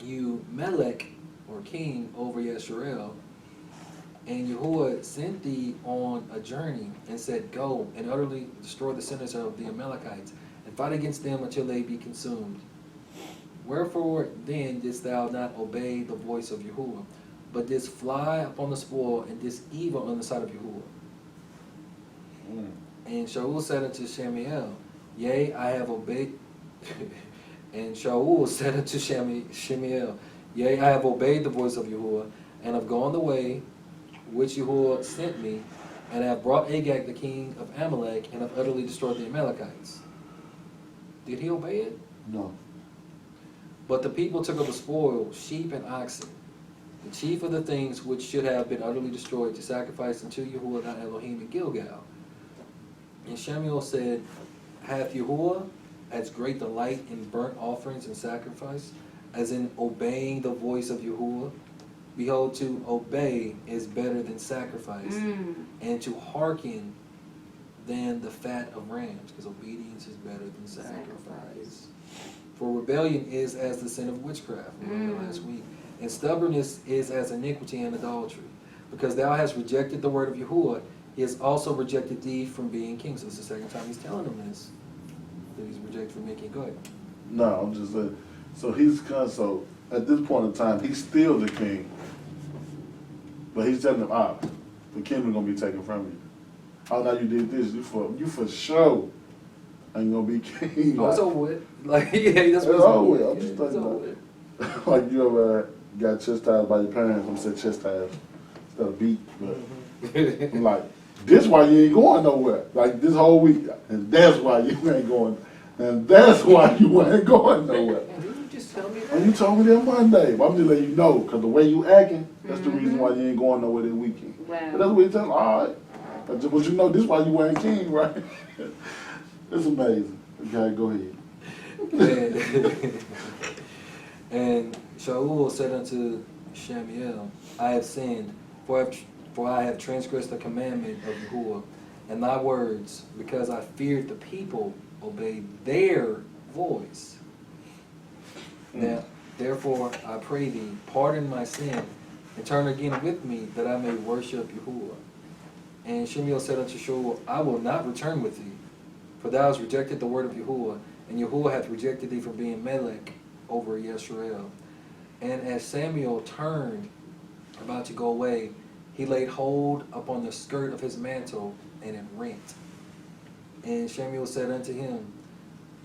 you Melech, or king, over Yasharel, and Yahuwah sent thee on a journey, and said, Go, and utterly destroy the sinners of the Amalekites, and fight against them until they be consumed. Wherefore then didst thou not obey the voice of Yahuwah, but didst fly upon the spoil, and didst evil in the sight of Yahuwah? And Shaul said unto Shamuel, Yea, I have obeyed. And Shaul said unto Shamuel, Yea, I have obeyed the voice of Yahuwah, and have gone the way which Yahuwah sent me, and have brought Agag the king of Amalek, and have utterly destroyed the Amalekites. Did he obey it? No. But the people took of the spoil, sheep and oxen, the chief of the things which should have been utterly destroyed, to sacrifice unto Yahuwah thy Elohim in Gilgal. And Shamuel said, Hath Yahuwah as great delight in burnt offerings and sacrifice, as in obeying the voice of Yahuwah? Behold, to obey is better than sacrifice, and to hearken than the fat of rams, because obedience is better than sacrifice. For rebellion is as the sin of witchcraft, we learned last week. And stubbornness is as iniquity and adultery. Because thou hast rejected the word of Yahuwah, he has also rejected thee from being king. So it's the second time he's telling them this, that he's rejected from being king. Go ahead. No, I'm just saying. So at this point in time, he's still the king. But he's telling them, the kingdom gonna be taken from you. Oh, now you did this, you for sure ain't gonna be king. Oh, it's over with. Like, yeah, that's what It's over with. I'm Yeah, just it's talking over about with. like you ever got chastised by your parents. I'm saying chastised instead of beat, but I'm like, this why you ain't going nowhere. Like this whole week, and that's why you ain't going, and that's why you ain't going nowhere. You just tell me that. And you told me that Monday, but I'm just letting you know, cause the way you acting, that's the reason why you ain't going nowhere this weekend. Wow. But that's what you tell me. All right, but you know, this why you weren't king, right? It's amazing. Okay, go ahead. And Shaul said unto Shemiel, I have sinned, for I have transgressed the commandment of Yahuwah, and thy words, because I feared the people, obeyed their voice. Now, therefore, I pray thee, pardon my sin, and turn again with me, that I may worship Yahuwah. And Shemiel said unto Shaul, I will not return with thee, for thou hast rejected the word of Yahuwah, and Yahuwah hath rejected thee from being Melech over Yisrael. And as Samuel turned about to go away, he laid hold upon the skirt of his mantle, and it rent. And Samuel said unto him,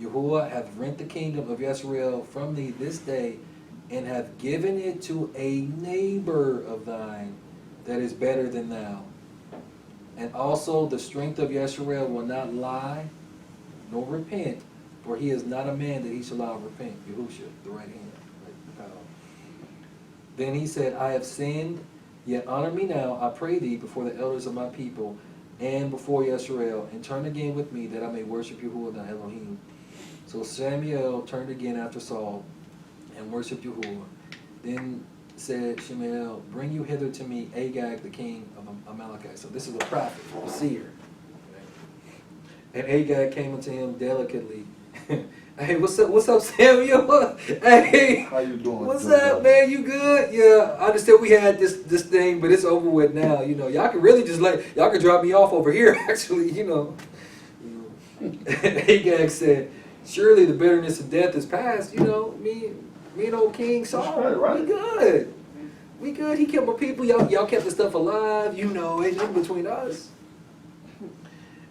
Yahuwah hath rent the kingdom of Yisrael from thee this day, and hath given it to a neighbor of thine that is better than thou. And also the strength of Yisrael will not lie, nor repent, for he is not a man that he shall allow repent. Yahusha, the right hand. Right power. Then he said, I have sinned, yet honor me now, I pray thee, before the elders of my people, and before Yisrael, and turn again with me, that I may worship Yahuwah thy Elohim. So Samuel turned again after Saul, and worshipped Yahuwah. Then said Shemiel, bring you hither to me Agag, the king of Amalekite. So this is a prophet, a seer. And Agag came unto him delicately. Hey, what's up, Samuel? Hey, How you doing? what's up, man? You good? Yeah, I understand we had this thing, but it's over with now. You know, y'all can really just y'all can drop me off over here. Actually, you know. Agag said, surely the bitterness of death is past. You know, me and old King Saul, right. we good. We good. He killed my people. Y'all kept the stuff alive. You know, ain't nothing between us.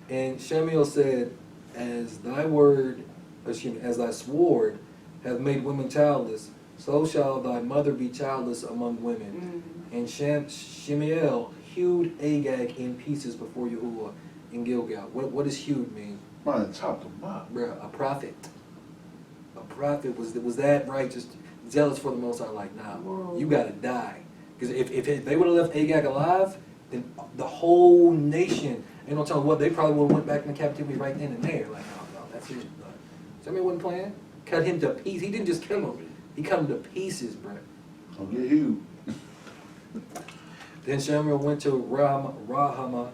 And Shemiel said, as thy sword hath made women childless, so shall thy mother be childless among women. And Shemiel hewed Agag in pieces before Yahuwah in Gilgal. What does hewed mean? Man, chopped them up. Bruh, a prophet. A prophet was that righteous, zealous for the Most High. Like, nah, Whoa. you gotta die. Because if they would have left Agag alive, then the whole nation, ain't no telling what, they probably would have went back into captivity right then and there. Like, no, that's it. Samuel wasn't playing. Cut him to pieces. He didn't just kill him. He cut him to pieces, bruh. I'll get you. Then Samuel went to Rahama,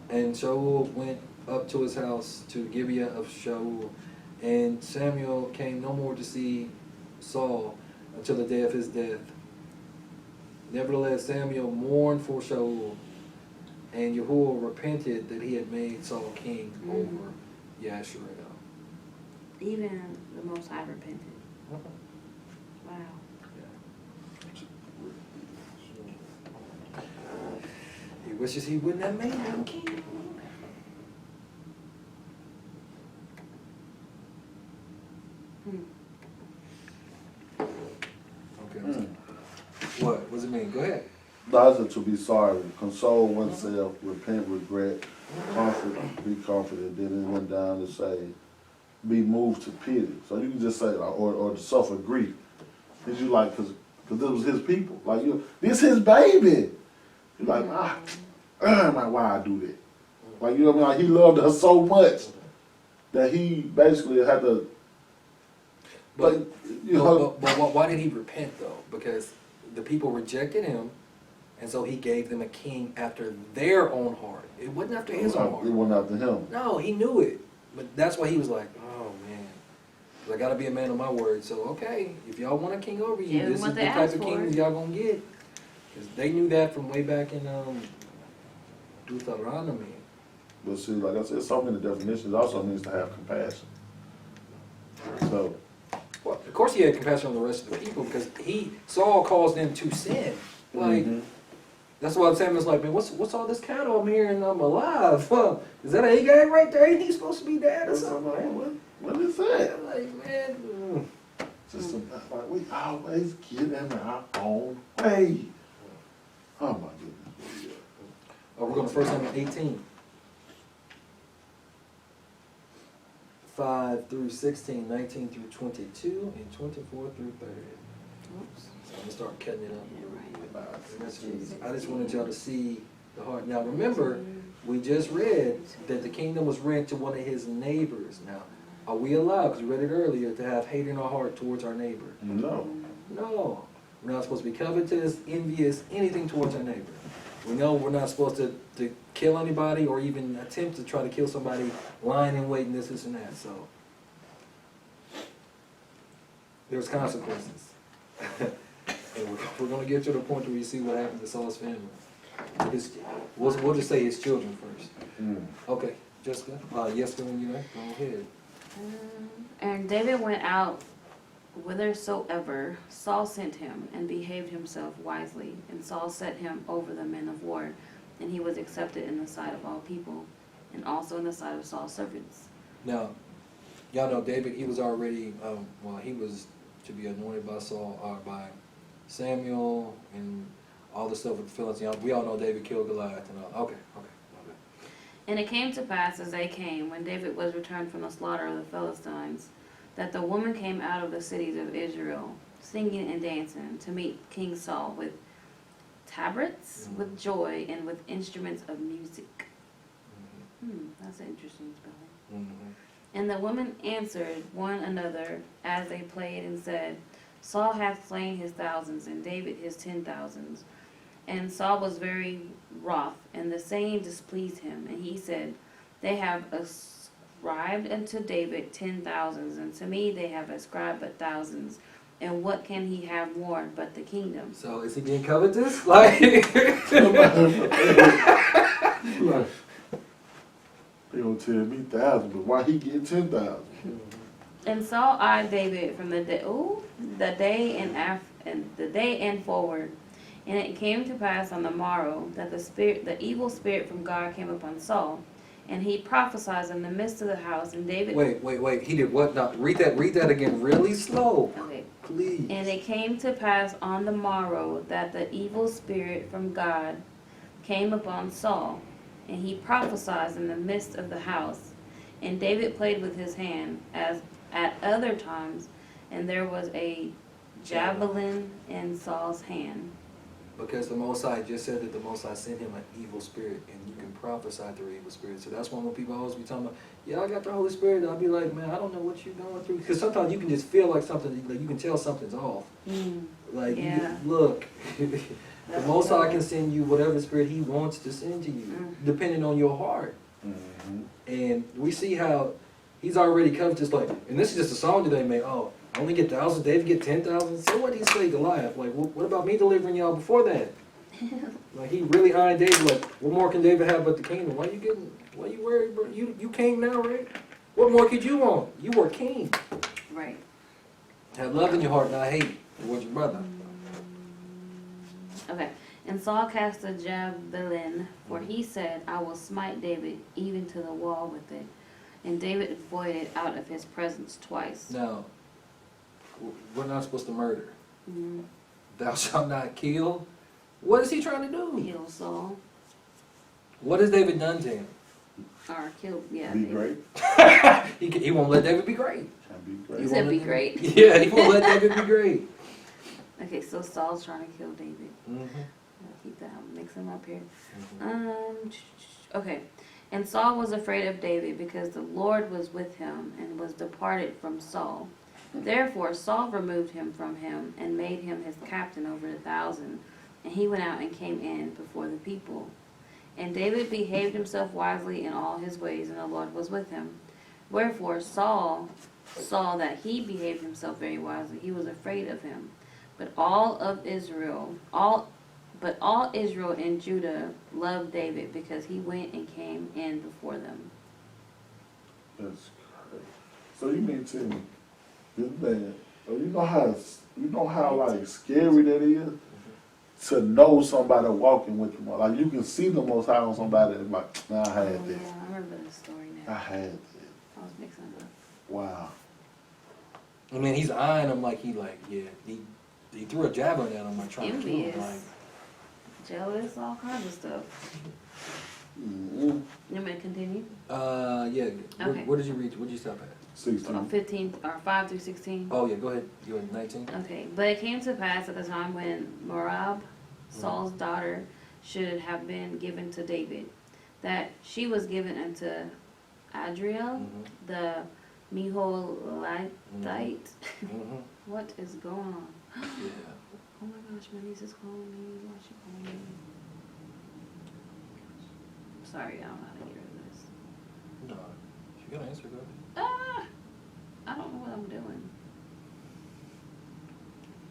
and Shaul went up to his house to Gibeah of Shaul. And Samuel came no more to see Saul until the day of his death. Nevertheless, Samuel mourned for Shaul, and Yahuwah repented that he had made Saul king over Yisrael. Even the Most High repented. Wow. He wishes he wouldn't have made him king. Okay. What? What's it mean? Go ahead. Those are to be sorry, console oneself, repent, regret, comfort, be comforted. Then it went down to say, be moved to pity. So you can just say, or to suffer grief. Cause you like, cause this was his people. Like this his baby. You're like, why I do that? Like, you know what I mean? Like, he loved her so much that he basically had to. But, like, you know, but why did he repent though? Because the people rejected him, and so he gave them a king after their own heart. It wasn't after his own heart. It wasn't after him. No, he knew it. But that's why he was like, oh man, 'Cause I gotta be a man of my word. So, okay, if y'all want a king over you, Yeah, this is what the they type asked of for. king y'all gonna get. Because they knew that from way back in Deuteronomy. But see, like I said, so many definitions also means to have compassion. So, Well, of course he had compassion on the rest of the people because Saul caused them to sin. Like, that's why Samuel's like, man, what's all this cattle I'm hearing? I'm alive. Huh? Is that a guy right there? Ain't he supposed to be dead or something? what is that? I'm like, man. Just like we always get in our own way. Oh my goodness. Oh, we're going to 1 Samuel 18. 5 through 16, 19 through 22, and 24 through 30. Oops. So I'm going to start cutting it up. Yeah, right. I just wanted y'all to see the heart. Now remember, we just read that the kingdom was rent to one of his neighbors. Now, are we allowed, because we read it earlier, to have hate in our heart towards our neighbor? No. No. We're not supposed to be covetous, envious, anything towards our neighbor. We know we're not supposed to kill anybody or even attempt to try to kill somebody lying in wait and this and that. So there's consequences. And we're going to get to the point where you see what happened to Saul's family. We'll just say his children first. Okay, Jessica. Yes, when you're there, go ahead. And David went out whithersoever Saul sent him, and behaved himself wisely. And Saul set him over the men of war, and he was accepted in the sight of all people, and also in the sight of Saul's servants. Now, y'all know David, he was already, he was to be anointed by Saul, by Samuel, and all the stuff with the Philistines. We all know David killed Goliath and all. Okay. And it came to pass as they came, when David was returned from the slaughter of the Philistines, that the woman came out of the cities of Israel, singing and dancing, to meet King Saul with tabrets, with joy, and with instruments of music. That's an interesting spelling. And the women answered one another as they played and said, Saul hath slain his thousands, and David his 10,000s. And Saul was very wroth, and the saying displeased him. And he said, they have ascribed unto David 10,000s, and to me they have ascribed but thousands. And what can he have more but the kingdom? So is he being covetous? Like, They gonna tell me 1,000, but why he get 10,000? And Saul eyed David from the day and forward. And it came to pass on the morrow that the evil spirit from God came upon Saul, and he prophesied in the midst of the house. And David. Wait. He did what? Now read that again, really slow. Okay. Please. And it came to pass on the morrow that the evil spirit from God came upon Saul, and he prophesied in the midst of the house. And David played with his hand as at other times, and there was a javelin in Saul's hand. Because the Most High just said that the Most High sent him an evil spirit, and you can prophesy through evil spirit. So that's when people always be talking about, yeah, I got the Holy Spirit. I'll be like, man, I don't know what you're going through. Because sometimes you can just feel like something, like you can tell something's off. Like, Yeah. Look, the Most High can send you whatever spirit He wants to send to you, depending on your heart. And we see how He's already covetous, like, and this is just a song that they made. Oh, I only get 1,000, David get 10,000. So what he say Goliath? Like, what about me delivering y'all before that? Like, he really eyeing David. Like, what more can David have but the kingdom? Why you worried, bro? You king now, right? What more could you want? You were king. Right. Have love in your heart, not hate towards your brother. Okay. And Saul cast a javelin, for he said, I will smite David even to the wall with it. And David avoided out of his presence twice. Now, we're not supposed to murder. Thou shalt not kill. What is he trying to do? Kill Saul. What has David done to him? Or kill, yeah. Be great. He won't let David be great. Can be He great. said be great. Yeah, he won't let David be great. Okay, so Saul's trying to kill David. I'll keep that, I'll mix them up here. Okay. And Saul was afraid of David because the Lord was with him and was departed from Saul. Therefore Saul removed him from him and made him his captain over 1,000. And he went out and came in before the people. And David behaved himself wisely in all his ways, and the Lord was with him. Wherefore Saul saw that he behaved himself very wisely, he was afraid of him. But all Israel and Judah loved David because he went and came in before them. That's crazy. So you mean to me, this man, you know how like scary that is? To know somebody walking with you. Like you can see the Most High on somebody and like, nah, I had Oh, this. yeah, I remember this story I now. had this. I was mixing it up. Wow. I mean, he's eyeing him like he threw a javelin at him, like trying to kill him. Envious, Like, jealous, all kinds of stuff. Mm-hmm. You want me to continue? yeah. Okay. What did you read? What did you stop at? 16. 15 or 5 through 16. Oh yeah, go ahead. You in 19? Okay, but it came to pass at the time when Merab, Saul's daughter, should have been given to David, that she was given unto Adriel, the Meholite. Mm-hmm. What is going on? Yeah. Oh my gosh, my niece is calling me. Why is she calling me? Sorry, I don't know how to get rid of this. No. If you got an answer, go ahead. Ah! I don't know what I'm doing.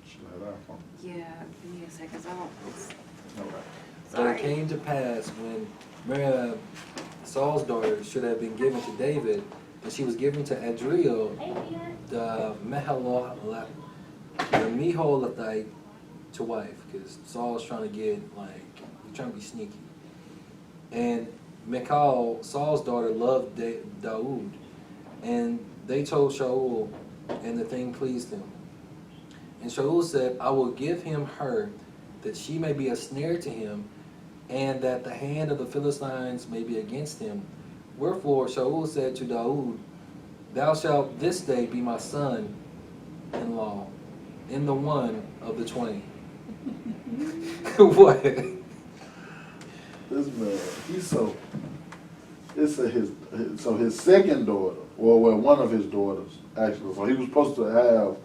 Should have that phone. Yeah, give me a second. I don't. All right. But Sorry. it came to pass when Merab, Saul's daughter, should have been given to David, and she was given to Adriel, the Meholithite, to wife, because Saul's trying to get, he's trying to be sneaky. And Michal, Saul's daughter, loved Daoud, and they told Shaul, and the thing pleased him. And Shaul said, I will give him her, that she may be a snare to him, and that the hand of the Philistines may be against him. Wherefore Shaul said to Daoud, Thou shalt this day be my son-in-law, in the one of the twain. What? This man, he's so. His second daughter, well, one of his daughters actually. So he was supposed to have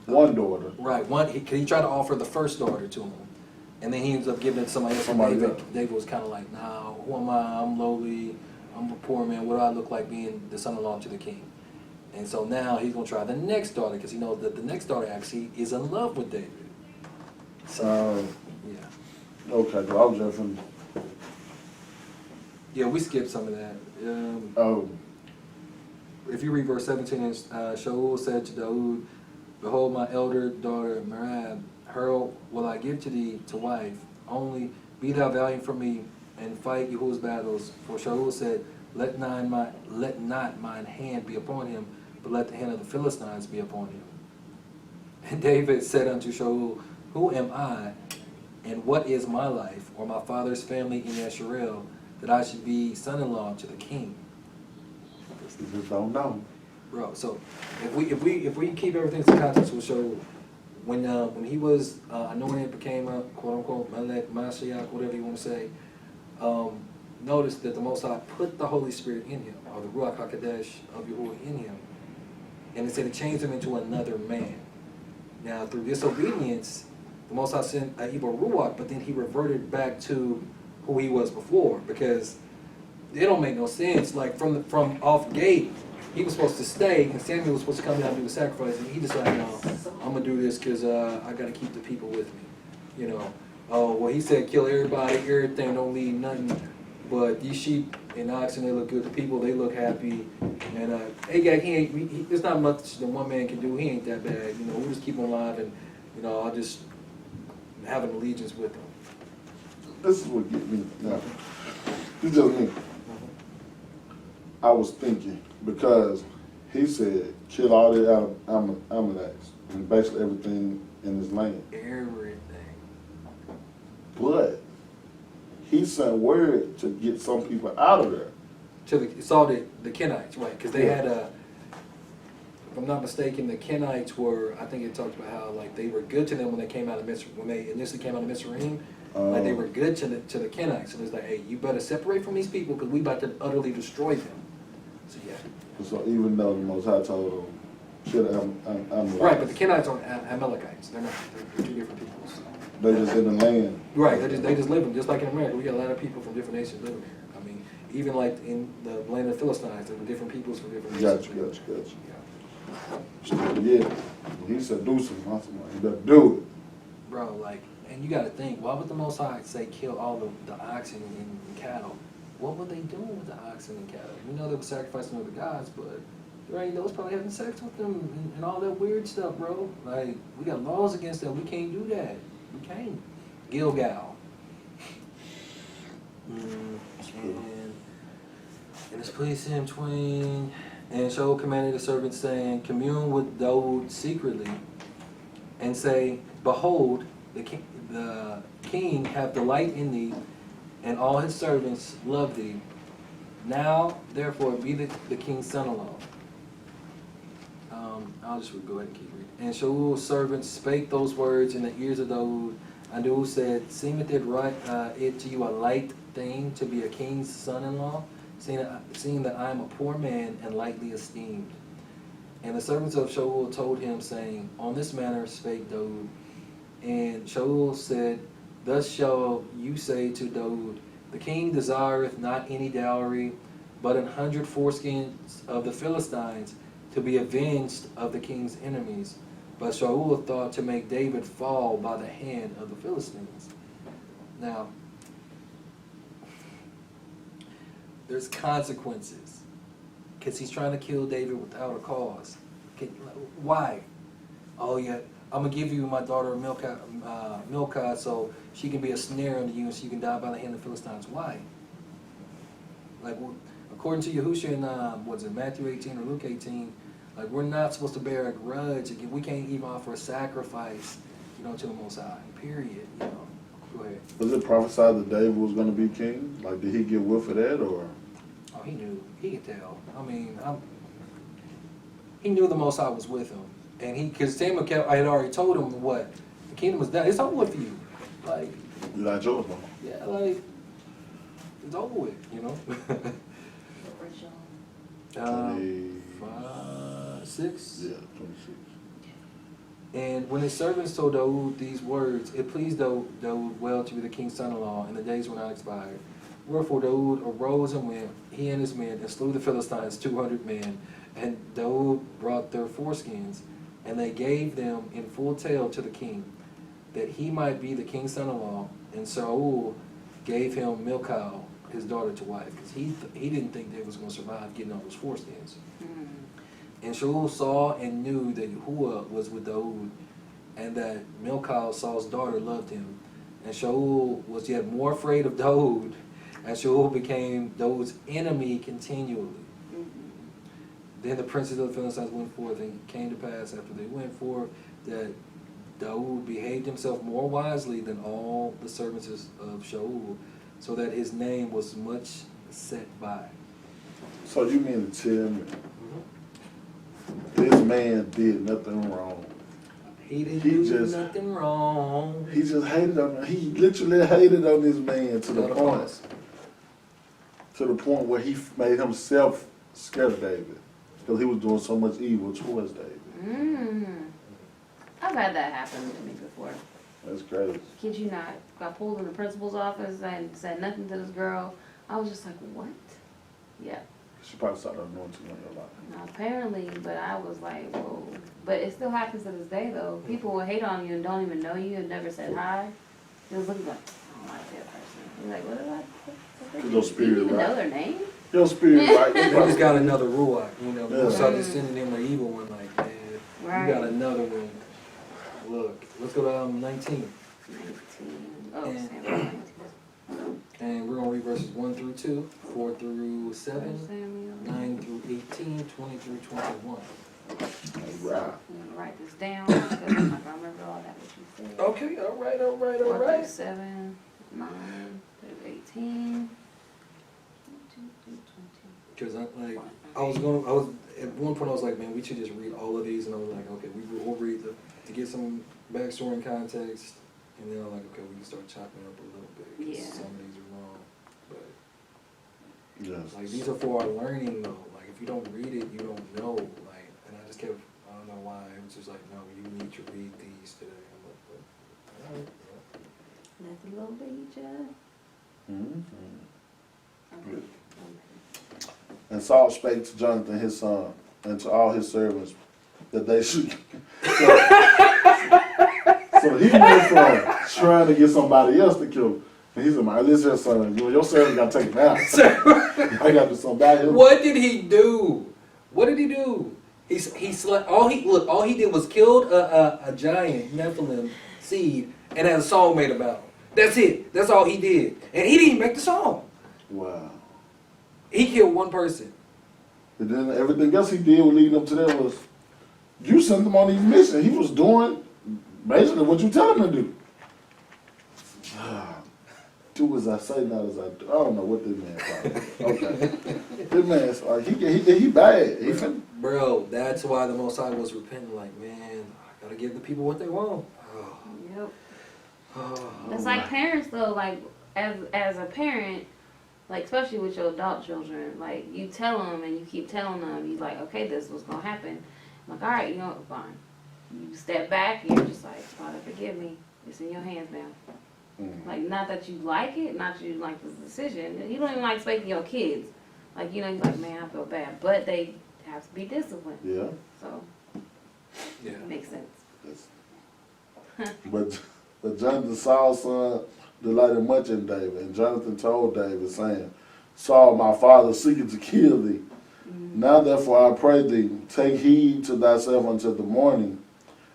one daughter. Right. He tried to offer the first daughter to him, and then he ends up giving it to somebody else. David was kind of like, nah, who am I? I'm lowly. I'm a poor man. What do I look like being the son-in-law to the king? And so now he's gonna try the next daughter because he knows that the next daughter actually is in love with David. So yeah. Okay, so I was just from. Yeah, we skipped some of that. If you read verse 17, Shaul said to Daoud, Behold, my elder daughter Merab, her will I give to thee to wife. Only be thou valiant for me, and fight Yahuwah's battles. For Shaul said, Let not mine hand be upon him, but let the hand of the Philistines be upon him. And David said unto Shaul, Who am I, and what is my life, or my father's family in Yasharel, that I should be son-in-law to the king? You just don't know. Bro, so if we keep everything in context, we'll show when he was anointed, became a quote unquote Melech, Mashiach, whatever you want to say. Notice that the Most High put the Holy Spirit in him, or the Ruach HaKodesh of Yahuwah in him, and it said it changed him into another man. Now through disobedience, the Most High sent a evil Ruach, but then he reverted back to who he was before, because it don't make no sense. Like from off gate, he was supposed to stay, and Samuel was supposed to come down and do the sacrifice, and he decided, no, I'm gonna do this because I gotta keep the people with me. You know, oh well, he said kill everybody, everything, don't leave nothing. But these sheep and oxen, they look good. The people, they look happy. And there's not much that one man can do. He ain't that bad. You know, we just keep him alive, and I'll just have an allegiance with him. This is what get me now. This just me. I was thinking, because he said kill all the Ammonites and basically everything in his land. Everything. But he sent word to get some people out of there. It's all the Kenites, right? Because they had if I'm not mistaken, the Kenites were, I think it talks about how like they were good to them when they came out of when they initially came out of Mitzrayim. Like they were good to the Kenites. And it's like, hey, you better separate from these people because we about to utterly destroy them. So yeah. So even though the Most High told them, kill Amalekites. Right, but the Kenites aren't Amalekites. They're not. They're two different peoples. They just in the land. Right, they just live in, just like in America. We got a lot of people from different nations living here. I mean, even like in the land of the Philistines, there were different peoples from different nations. Gotcha. Yeah. Yeah. When he said do something, I said, "Man, you better do it." Bro, like, and you gotta think, why would the Most High say kill all the oxen and cattle? What were they doing with the oxen and cattle? We know they were sacrificing to the gods, but there ain't those probably having sex with them and all that weird stuff, bro. Like, we got laws against that. We can't do that. We can't. Gilgal. And it's pleased him twain. And Shaul commanded the servants, saying, commune with Daud secretly, and say, behold, the king have delight in thee, and all his servants love thee. Now, therefore, be the king's son-in-law. I'll just go ahead and keep reading. And Shaul's servants spake those words in the ears of Daud. And Daud said, seemeth it right it to you a light thing to be a king's son-in-law, seeing that I am a poor man and lightly esteemed? And the servants of Shaul told him, saying, on this manner spake Daud. And Shaul said, thus shall you say to Daud, the king desireth not any dowry, but 100 foreskins of the Philistines, to be avenged of the king's enemies. But Shaul thought to make David fall by the hand of the Philistines. Now, there's consequences, because he's trying to kill David without a cause. Why? Oh yeah, I'm going to give you my daughter Milcah so she can be a snare unto you and so you can die by the hand of the Philistines. Why? Like, according to Yahushua in Matthew 18 or Luke 18, like, we're not supposed to bear a grudge. We can't even offer a sacrifice, to the Most High, period, Go ahead. Was it prophesied that David was going to be king? Like, did he get whiff of that, or? Oh, he knew. He could tell. I mean, he knew the Most High was with him. And because Samuel I had already told him what? The kingdom was done. It's over with for you. Like, You like yours, man? yeah, like, it's over with, 6? Yeah, 26. And when his servants told Daud these words, it pleased Daud well to be the king's son-in-law, and the days were not expired. Wherefore Daud arose and went, he and his men, and slew the Philistines 200 men. And Daud brought their foreskins, and they gave them in full tale to the king, that he might be the king's son-in-law. And Saul gave him Milcah, his daughter, to wife, because he didn't think they was going to survive getting all those foreskins. Mm. And Shaul saw and knew that Yahuwah was with Daud, and that Milcah, Saul's daughter, loved him. And Shaul was yet more afraid of Daud, and Shaul became Daud's enemy continually. Mm-hmm. Then the princes of the Philistines went forth, and it came to pass after they went forth that Daud behaved himself more wisely than all the servants of Shaul, so that his name was much set by. So you mean to tell me this man did nothing wrong? He didn't do nothing wrong. He just hated on him. He literally hated on this man to the point where he made himself scared of David because he was doing so much evil towards David. I've had that happen to me before. That's crazy. Kid you not, got pulled in the principal's office and said nothing to this girl. I was just like, what? Yeah. She probably started anointing on your life. Apparently, but I was like, whoa. But it still happens to this day, though. People will hate on you and don't even know you and never said hi. They was looking like, I don't like that person. You're like, what did I do? Your spirit, you even right? know their name? Your spirit, right? They just got another ruach, Yeah. Started sending them the evil one, like, yeah, right. You got another one. Look, let's go to 19. 19. Oh, Samuel 19. And we're going to read verses 1 through 2, 4 through 7, 9 through 18, 20 through 21. Right. So, I'm going to write this down because I'm not going to remember all that what you said. Okay, all right. 4 through 7, 9 through 18, 22 through 20. Because at one point I was like, man, we should just read all of these, and I was like, okay, we'll read to get some backstory and context, and then I'm like, okay, we can start chopping up a little bit, because some of these are wrong, but Yes. like these are for our learning though. Like if you don't read it, you don't know. Like, and I just kept, I don't know why, it was just like, no, you need to read these today. I'm like, all right, yeah. That's a little bit, Mm-hmm. Okay. And Saul spake to Jonathan his son, and to all his servants that they should. So he went from trying to get somebody else to kill him. And he said, "My listen, son, your servant got to take him out. I got to do something about him." What did he do? What did he do? He slept. All he did was killed a giant Nephilim seed and had a song made about him. That's it. That's all he did. And he didn't make the song. Wow. He killed one person. And then everything else he did leading up to that was, you sent him on these missions. He was doing basically what you tell him to do. Do as I say, not as I do. I don't know what this man probably. Okay. This man's like, he bad. Bro, that's why the Most High was repenting. Like, man, I gotta give the people what they want. Oh. Yep. Oh. It's like parents though, like as a parent, like especially with your adult children, like you tell them and you keep telling them, you like, okay, this was gonna happen. I'm like, all right, you know, fine. You step back and you're just like, Father, forgive me. It's in your hands now. Like, not that you like it, not that you like the decision. You don't even like spanking your kids. Like, you know, you're like, man, I feel bad. But they have to be disciplined. Yeah. So, Yeah. it makes sense. But Jonathan, Saul's son, delighted much in David. And Jonathan told David, saying, Saul, my father, seeketh to kill thee. Now therefore I pray thee, take heed to thyself until the morning,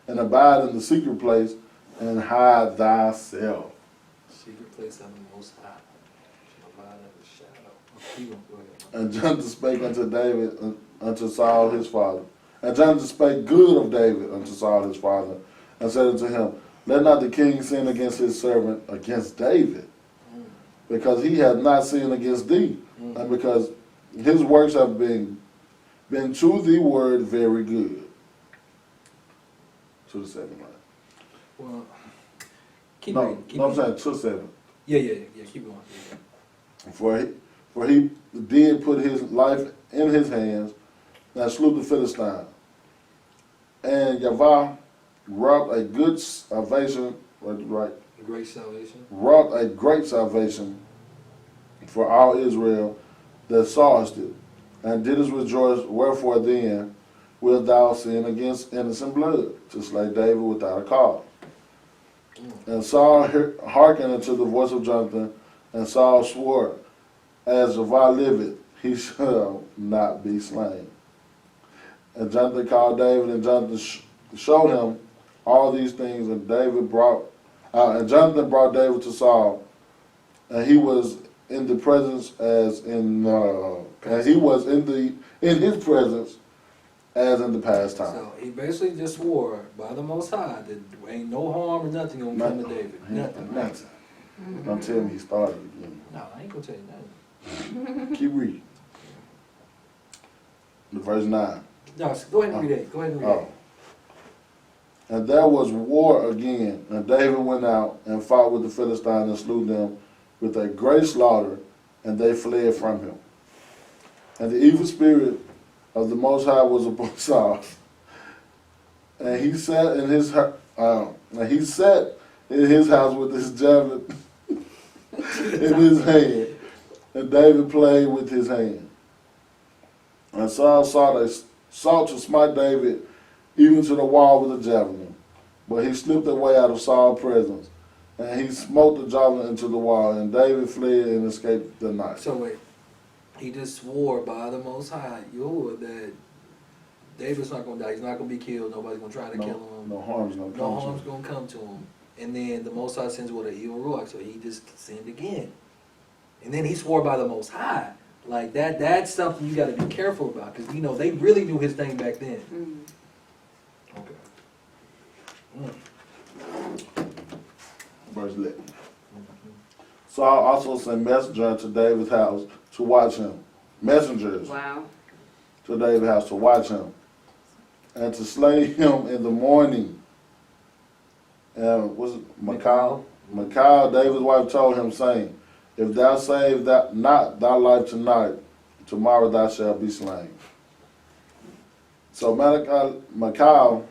and abide in the secret place, and hide thyself. Secret place of the Most High. Shall abide in the shadow. Keep on, go ahead. And Jonathan spake unto David, unto Saul his father. And Jonathan spake good of David unto Saul his father, and said unto him, let not the king sin against his servant, against David, because he hath not sinned against thee, and because his works have been to the word very good. To the second line. Well, keep No, reading. Keep no, I'm reading. saying to seven. Yeah, keep going. Yeah. For he did put his life in his hands, and slew the Philistine. And Yahweh wrought a good salvation, right? Great salvation. Wrought a great salvation for all Israel that sawest it, and didst rejoice. Wherefore then wilt thou sin against innocent blood, to slay David without a cause? And Saul hearkened unto the voice of Jonathan, and Saul swore, as Yahweh liveth, he shall not be slain. And Jonathan called David, and Jonathan showed him all these things, and Jonathan brought David to Saul, and he was in the presence and he was in his presence as in the past time. So he basically just swore by the Most High that ain't no harm or nothing gonna come to David. Nothing. Don't tell me he started again. No, I ain't gonna tell you nothing. Keep reading. Verse 9. No, go ahead and read it. Go ahead and read it. And there was war again, and David went out and fought with the Philistines and slew them with a great slaughter, and they fled from him. And the evil spirit of the Most High was upon Saul, and he sat in his house with his javelin in his hand, and David played with his hand. And Saul sought to smite David even to the wall with a javelin, but he slipped away out of Saul's presence, and he smote the javelin into the wall, and David fled and escaped the night. So wait, he just swore by the Most High, that David's not gonna die. He's not gonna be killed. Nobody's gonna try to kill him. No harm's gonna come No to harm's him. gonna come to him. And then the Most High sends with an evil ruach, so he just sinned again. And then he swore by the Most High. Like that's something you got to be careful about, because they really knew his thing back then. Okay. Verse 11. Saul also sent messengers to David's house to watch him. Messengers Wow. to David's house to watch him, and to slay him in the morning. And was it Michal? Michal, David's wife, told him, saying, if thou save not thy life tonight, tomorrow thou shalt be slain. So Michal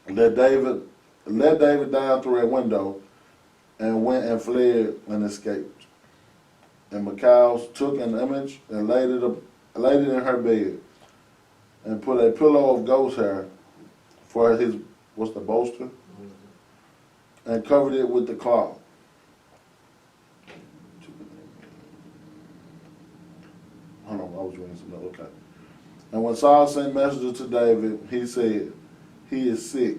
let David down through a window, and went and fled and escaped. And Michal took an image and laid it in her bed, and put a pillow of goat's hair for his, what's the bolster? And covered it with the cloth. Hold on, I was reading something else. Okay. And when Saul sent messengers to David, he said, he is sick.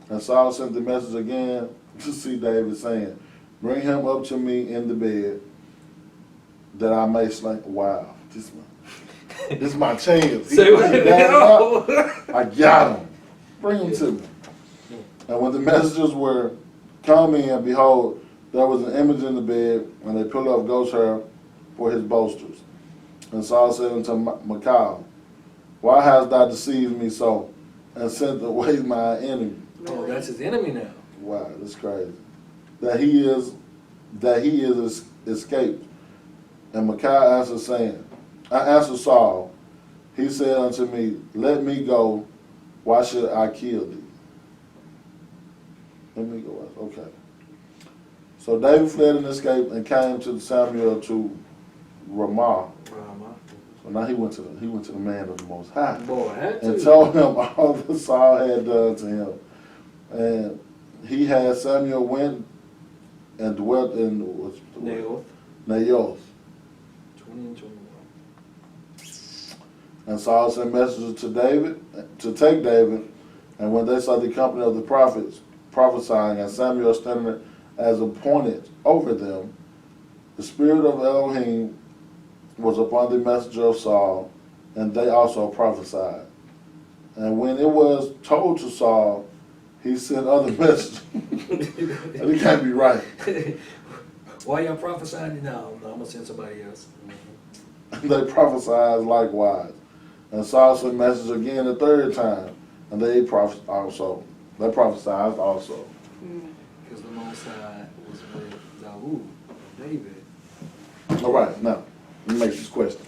And Saul sent the message again to see David, saying, bring him up to me in the bed, that I may slay. Wow, this is my chance. Say what? I got him. Bring him to me. And when the messengers were coming, and behold, there was an image in the bed, and they put up goat's hair for his bolsters. And Saul said unto Michal, why hast thou deceived me so, and sent away my enemy? Oh, that's his enemy now. Wow, that's crazy. That he is escaped. And Michal answered, saying, I answered Saul. He said unto me, let me go. Why should I kill thee? Let me go. Okay. So David fled and escaped and came to Samuel to Ramah. So now he went to the man of the Most High. Boy, I had to. And told him all that Saul had done to him. And he had Samuel went and dwelt in Naoth. 20 and 21. And Saul sent messengers to David to take David. And when they saw the company of the prophets prophesying, and Samuel standing as appointed over them, the spirit of Elohim was upon the messenger of Saul, and they also prophesied. And when it was told to Saul, he sent other messengers. And it can't be right. Why y'all prophesying? No, I'm going to send somebody else. They prophesied likewise. And Saul sent messengers again the third time, and they prophesied also. Because the Most High was with Dawood, David. All right, now, let me make this question.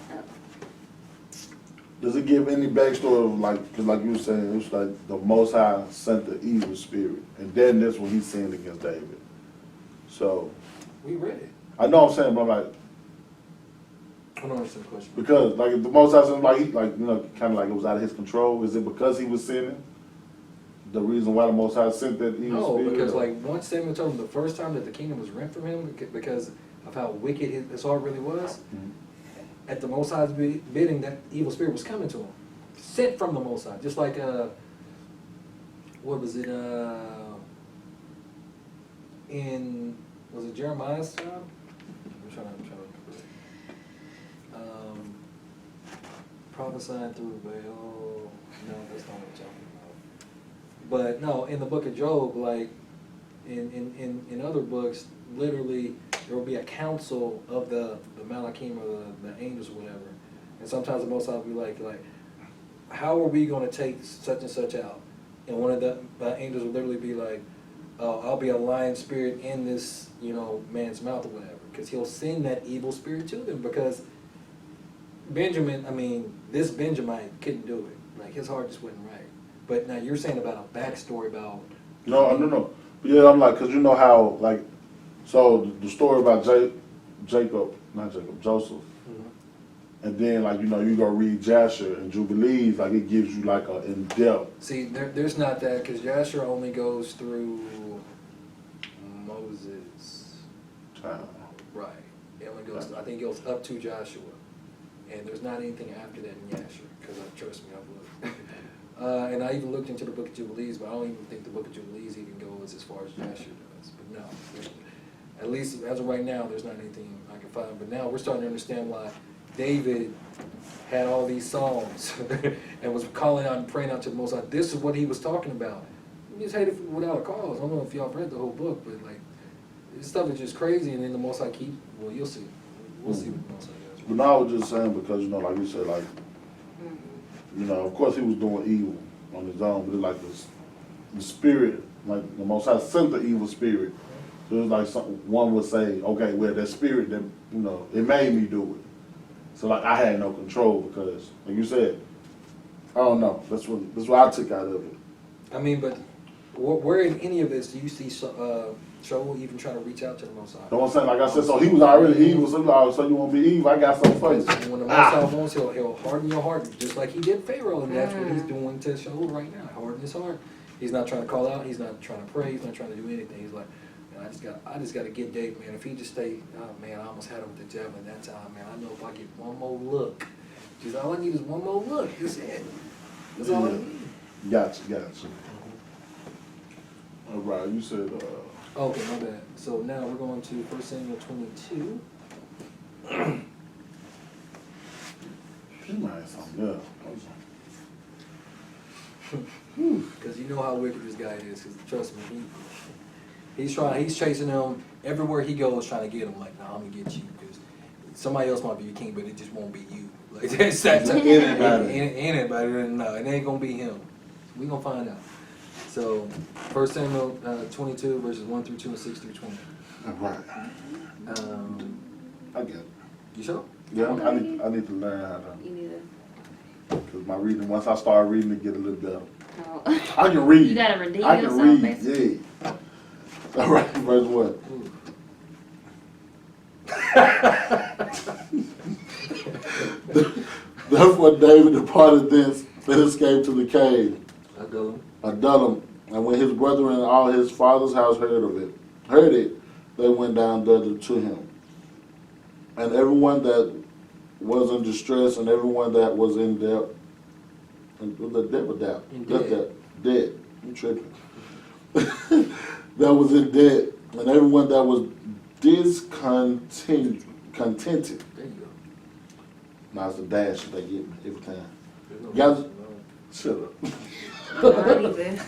Does it give any backstory of, like, because like you were saying, it was like the Most High sent the evil spirit, and then that's when he sinned against David. So. We read it. I know what I'm saying, but I'm like. I don't understand the question. Because, like, if the Most High sinned, like, kind of like it was out of his control, is it because he was sinning? The reason why the Most High sent that evil spirit? No, because, like, once Samuel told him the first time that the kingdom was rent from him, because of how wicked his heart really was, at the Most High's bidding, that evil spirit was coming to him. Sent from the Most High. Just like, what was it, was it Jeremiah's time? I'm trying to remember. Prophesying through Baal. No, that's not what I'm talking about. But no, in the book of Job, like, in other books, literally, there will be a council of the Malachim or the angels or whatever. And sometimes the Most High will be like, how are we going to take such and such out? And one of the angels will literally be like, oh, I'll be a lion spirit in this, man's mouth or whatever. Because he'll send that evil spirit to them. Because this Benjamite couldn't do it. Like, his heart just wasn't right. But now you're saying about a backstory about... No. Yeah, I'm like, because you know how, like, so the story about Joseph, and then, like, you go read Jasher and Jubilees, like, it gives you, like, a in-depth. See, there's not that, because Jasher only goes through Moses. Right. It only goes, I think it goes up to Joshua. And there's not anything after that in Jasher, because trust me, I've looked. And I even looked into the Book of Jubilees, but I don't even think the Book of Jubilees even goes as far as Jasher does. But no, at least as of right now, there's not anything I can find. But now we're starting to understand why David had all these psalms and was calling out and praying out to the Most High. This is what he was talking about. He just hated it without a cause. I don't know if y'all read the whole book, but like, this stuff is just crazy. And then the Most High you'll see. We'll see what the Most High does. But now I was just saying because, like you said, like, of course he was doing evil on his own, but it's like the spirit, like the Most High sent the evil spirit. So it was like one would say, okay, well, that spirit that, it made me do it. So like I had no control because, like you said, I don't know. That's what I took out of it. But where in any of this do you see Shaul even trying to reach out to the Most High. Know what I'm saying? Like I said, so he was already evil. So you want to be evil? I got something for you. And when the Most High wants, he'll harden your heart, just like he did Pharaoh, and that's what he's doing to Shaul right now. Harden his heart. He's not trying to call out. He's not trying to pray. He's not trying to do anything. He's like, man, I just got to get David, man. If he just stay, oh man, I almost had him with the javelin that time, man. I know if I get one more look, just all I need is one more look. That's it. That's all I need. Gotcha. All right, you said. Okay, my bad. So now we're going to 1 Samuel 22. She might have something else. Because you know how wicked this guy is. Because trust me, he's chasing him everywhere he goes, trying to get him. Like, nah, I'm gonna get you because somebody else might be your king, but it just won't be you. Like that's that. Anybody, no, it ain't gonna be him. We gonna find out. So 1 Samuel 22 verses 1 through 2 and 6 through 20. All right. I get it. You sure? Yeah, I need to learn how to. You need Because my reading, once I start reading, it get a little better. Oh. I can read. You gotta redeem I can yourself, read, basically. yeah. All right, verse 1. Therefore David departed thence and escaped to the cave. Adullam. And when his brethren and all his father's house heard it, they went down thither to him. And everyone that was in distress and everyone that was in debt, dead. I'm tripping. That was in debt, and everyone that was contented. There you go. Now it's a dash that they get me every time. No Guys, no. shut up. Not even.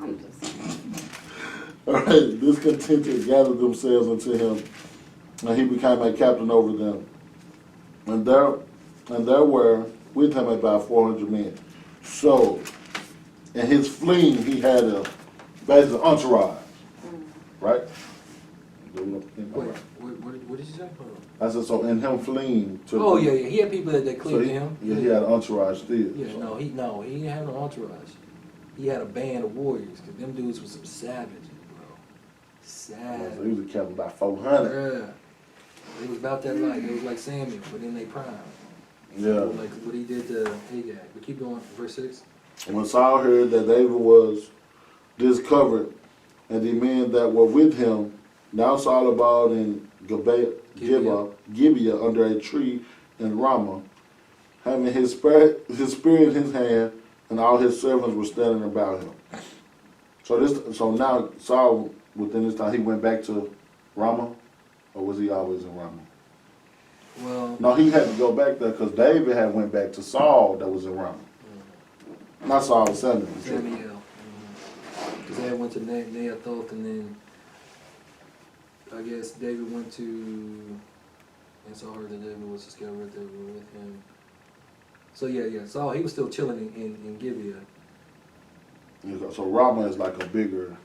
I'm just saying. All right, discontented gathered themselves unto him, and he became a captain over them. And there were with him about 400 men. So, in his fleeing, he had basically entourage, right? Wait, what did you say? Hold on. I said, so in him fleeing to. Oh yeah, he had people that cleared to him. Yeah, he had an entourage still. Yeah, so. he didn't have no entourage. He had a band of warriors, because them dudes were some savages, bro. So Savage. he was a captain about 400. Yeah. It was about that life. It was like Samuel, but in their prime. Yeah. Like what he did to Agag. But keep going, verse 6. When Saul heard that David was discovered, and the men that were with him, now Saul abode in Gibeah under a tree in Ramah, having his spear in his hand, and all his servants were standing about him. So now Saul, within this time, he went back to Ramah, or was he always in Ramah? Well, No, he had to go back there because David had went back to Saul that was in Ramah. Not Saul, Samuel. Samuel. Because they went to Naathoth, and then I guess David went to, and Saul heard that David was discovered that were with him. So yeah, Saul, he was still chilling in Gibeah. So Ramah is like Gibeah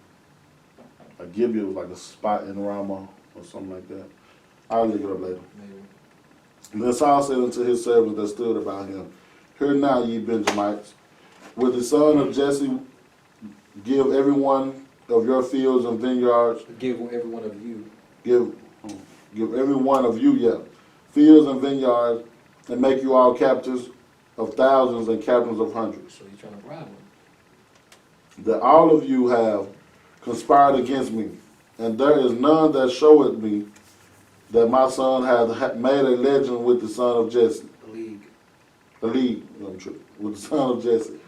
was like a spot in Ramah or something like that. I'll look it up later. Maybe. Then Saul said unto his servants that stood about him, Hear now, ye Benjamites, will the son of Jesse give every one of your fields and vineyards, Give every one of you. give every one of you, fields and vineyards, and make you all captains of thousands and captains of hundreds. So you're trying to bribe him. That all of you have conspired against me, and there is none that showeth me that my son hath made a legend with the son of Jesse. The league. With the son of Jesse.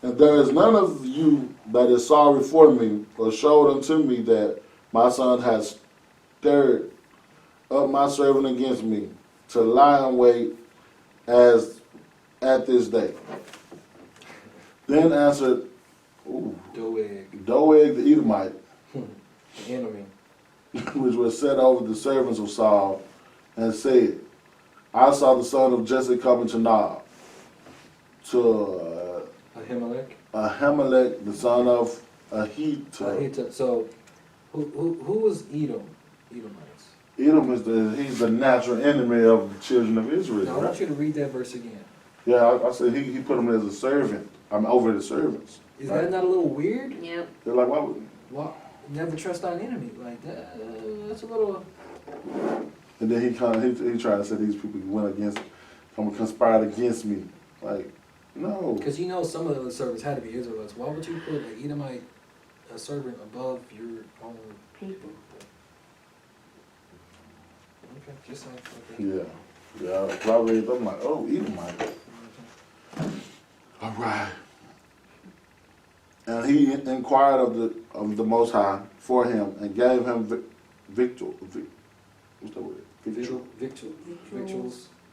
And there is none of you that is sorry for me, or showed unto me that my son has stirred up my servant against me, to lie in wait as at this day. Then answered Doeg the Edomite, The enemy. which was set over the servants of Saul, and said, I saw the son of Jesse coming to Nob, to Ahimelech, the son of Ahitub. So, who was Edom? Edomites. Edom he's the natural enemy of the children of Israel. Now, I want you to read that verse again. Yeah, I said he put him as a servant. I'm over the servants. Is that not a little weird? Yep. They're like, why would? Well, never trust our enemy like that. That's a little. And then he tried to say these people went against, conspired against me. Like, no. Because you know some of the servants had to be Israelites. Why would you put an Edomite, a servant, above your own People. Okay, just saying. Okay. Yeah. Probably. I'm like, oh, Edomite. All right. And he inquired of the Most High for him and gave him victual. What's that word? Victuals.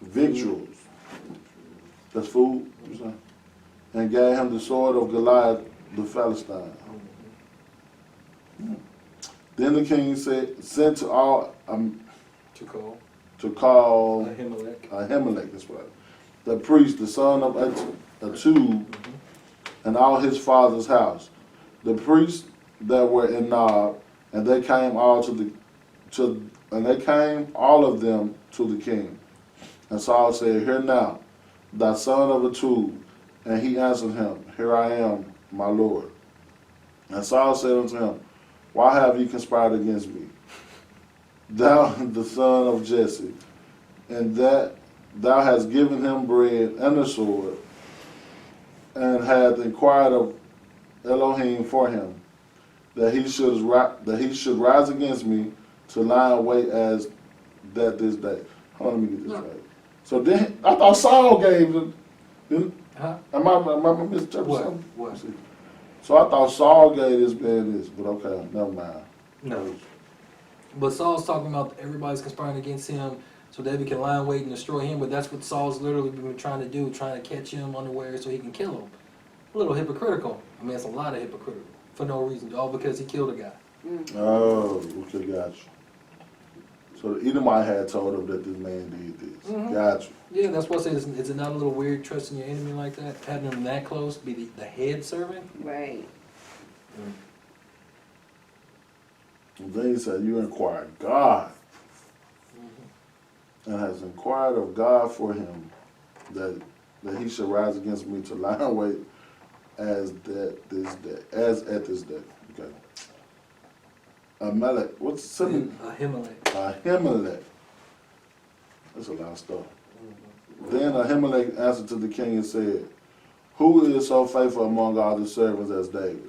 Victuals. That's food. You saying? And gave him the sword of Goliath the Philistine. Then the king sent to all To call Ahimelech, that's right. The priest, the son of Atub, and all his father's house. The priests that were in Nob, and they came all of them to the king. And Saul said, Hear now, thy son of Atub. And he answered him, Here I am, my lord. And Saul said unto him, Why have ye conspired against me, thou the son of Jesse, and that thou hast given him bread and a sword, and hast inquired of Elohim for him, that he should rise against me to lie in wait as that this day. Hold on, let me get this right. So then I thought Saul gave them. Huh? Am I misinterpreting What? something? What? So I thought Saul gave this man this, but okay, never mind. No. But Saul's talking about everybody's conspiring against him so David can lie in wait and destroy him. But that's what Saul's literally been trying to do, trying to catch him unaware so he can kill him. A little hypocritical. I mean, it's a lot of hypocritical for no reason, all because he killed a guy. Oh, okay, got you. So the Edomite had told him that this man did this. Got you. Yeah, that's what I say. Is it not a little weird trusting your enemy like that? Having him that close, be the head servant? Right. And then he said, You inquired God, and has inquired of God for him, that he should rise against me to lie in wait as at this day. Okay. Ahimelech. What's something? Ahimelech. That's a lot of stuff. Then Ahimelech answered to the king and said, Who is so faithful among all the servants as David,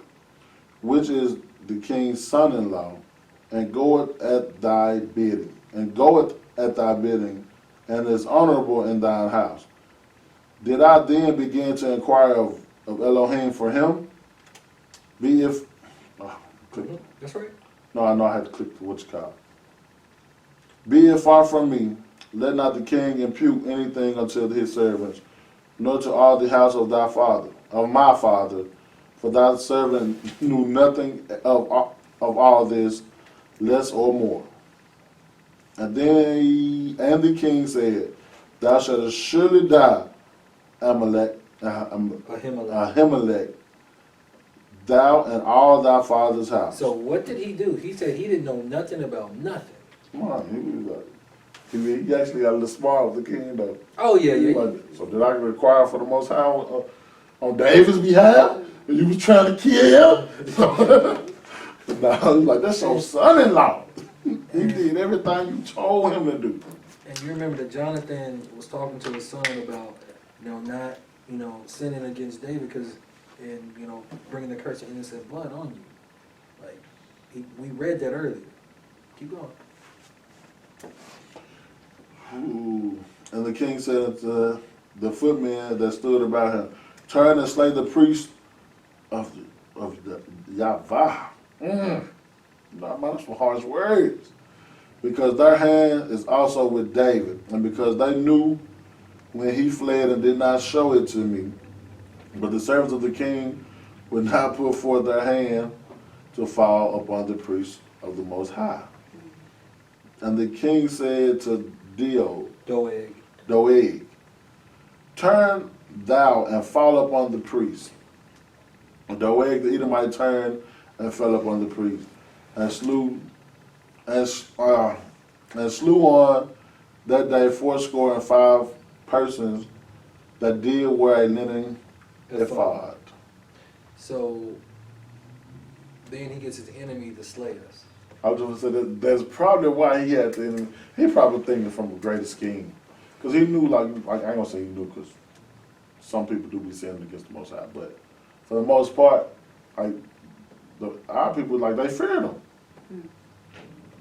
which is the king's son-in-law, and goeth at thy bidding, and is honorable in thine house? Did I then begin to inquire of Elohim for him? That's right. No, I know I had to click the what's called. Be it far from me, let not the king impute anything unto his servants, nor to all the house of my father, for thy servant knew nothing of all this, less or more. And the king said, Thou shalt surely die, Ahimelech, thou and all thy father's house. So what did he do? He said he didn't know nothing about nothing. Come on, he was like, he actually got a little smart with the king though. Oh yeah, He yeah. was like, so did I require for the Most High on David's behalf? And you was trying to kill him? No, he was like, that's your son-in-law. He did everything you told him to do. And you remember that Jonathan was talking to his son about, not, sinning against David and bringing the curse of innocent blood on you. Like, we read that earlier. Keep going. Ooh. And the king said to the footmen that stood about him, Turn and slay the priest of the Yahweh. No, man, that's some harsh words. Because their hand is also with David, and because they knew when he fled and did not show it to me. But the servants of the king would not put forth their hand to fall upon the priests of the Most High. And the king said to Doeg, Turn thou and fall upon the priest. And Doeg the Edomite turned and fell upon the priest, and slew on that day 85 persons that did wear a linen ephod. So then he gets his enemy to slay us. I was just gonna say that's probably why he had the enemy. He probably thinking from a greater scheme, because he knew like I ain't gonna say he knew, because some people do be sinning against the Most High, but for the most part, like our people, like they feared him.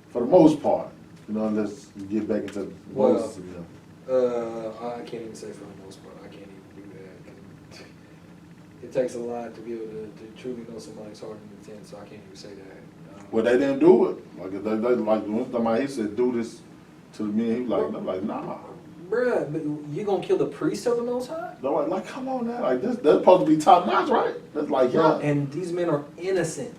For the most part, you know, unless you get back into Moses again. I can't even say for the most part. I can't even do that. 'Cause it takes a lot to be able to truly know somebody's heart and intent, so I can't even say that. Well, they didn't do it. Like they like when somebody he said do this to me, he was like, I'm like, nah. Bruh, but you gonna kill the priest of the Most High? They're like, come on now, like this, that's supposed to be top notch, right? That's like, yeah. And these men are innocent.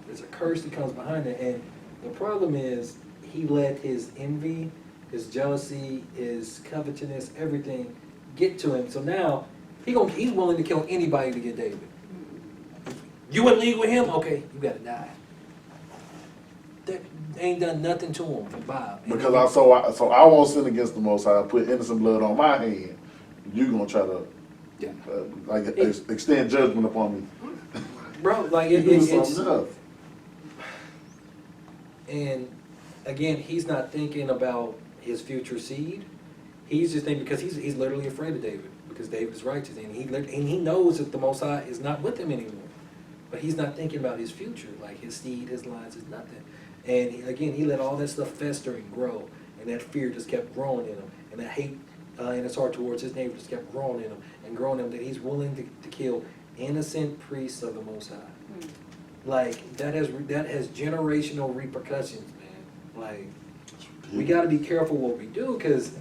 There's a curse that comes behind it, and the problem is he let his envy, his jealousy, his covetousness, everything get to him. So now he's willing to kill anybody to get David. You in league with him? Okay, you gotta die. That ain't done nothing to him for Bob. Because I won't sin against the Most High, put innocent blood on my hand. You gonna try to extend judgment upon me, bro. Like it's and again, he's not thinking about his future seed. He's just thinking because he's literally afraid of David because David is righteous and he knows that the Most High is not with him anymore. But he's not thinking about his future, like his seed, his lines, is nothing. And he let all that stuff fester and grow, and that fear just kept growing in him, and that hate in his heart towards his neighbor just kept growing in him and growing in him. That he's willing to kill innocent priests of the Most High. Like that has generational repercussions, man. Like we got to be careful what we do because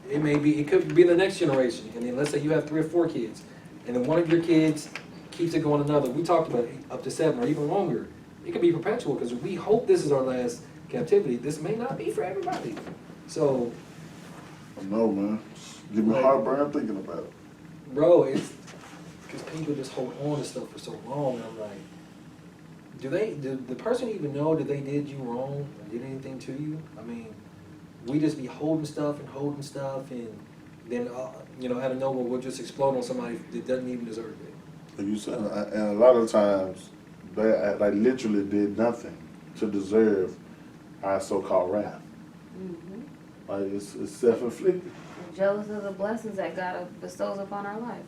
it could be the next generation. And then let's say you have 3 or 4 kids, and then one of your kids keeps it going another. We talked about up to 7 or even longer. It could be perpetual because we hope this is our last captivity. This may not be for everybody. So, I know, man. Give me heartburn thinking about it. Bro, it's because people just hold on to stuff for so long. And I'm like, do the person even know that they did you wrong or did anything to you? I mean, we just be holding stuff, and then out of nowhere we'll just explode on somebody that doesn't even deserve it. Like you said, and a lot of times they literally did nothing to deserve our so-called wrath. Mm-hmm. Like it's self-inflicted. We're jealous of the blessings that God bestows upon our life.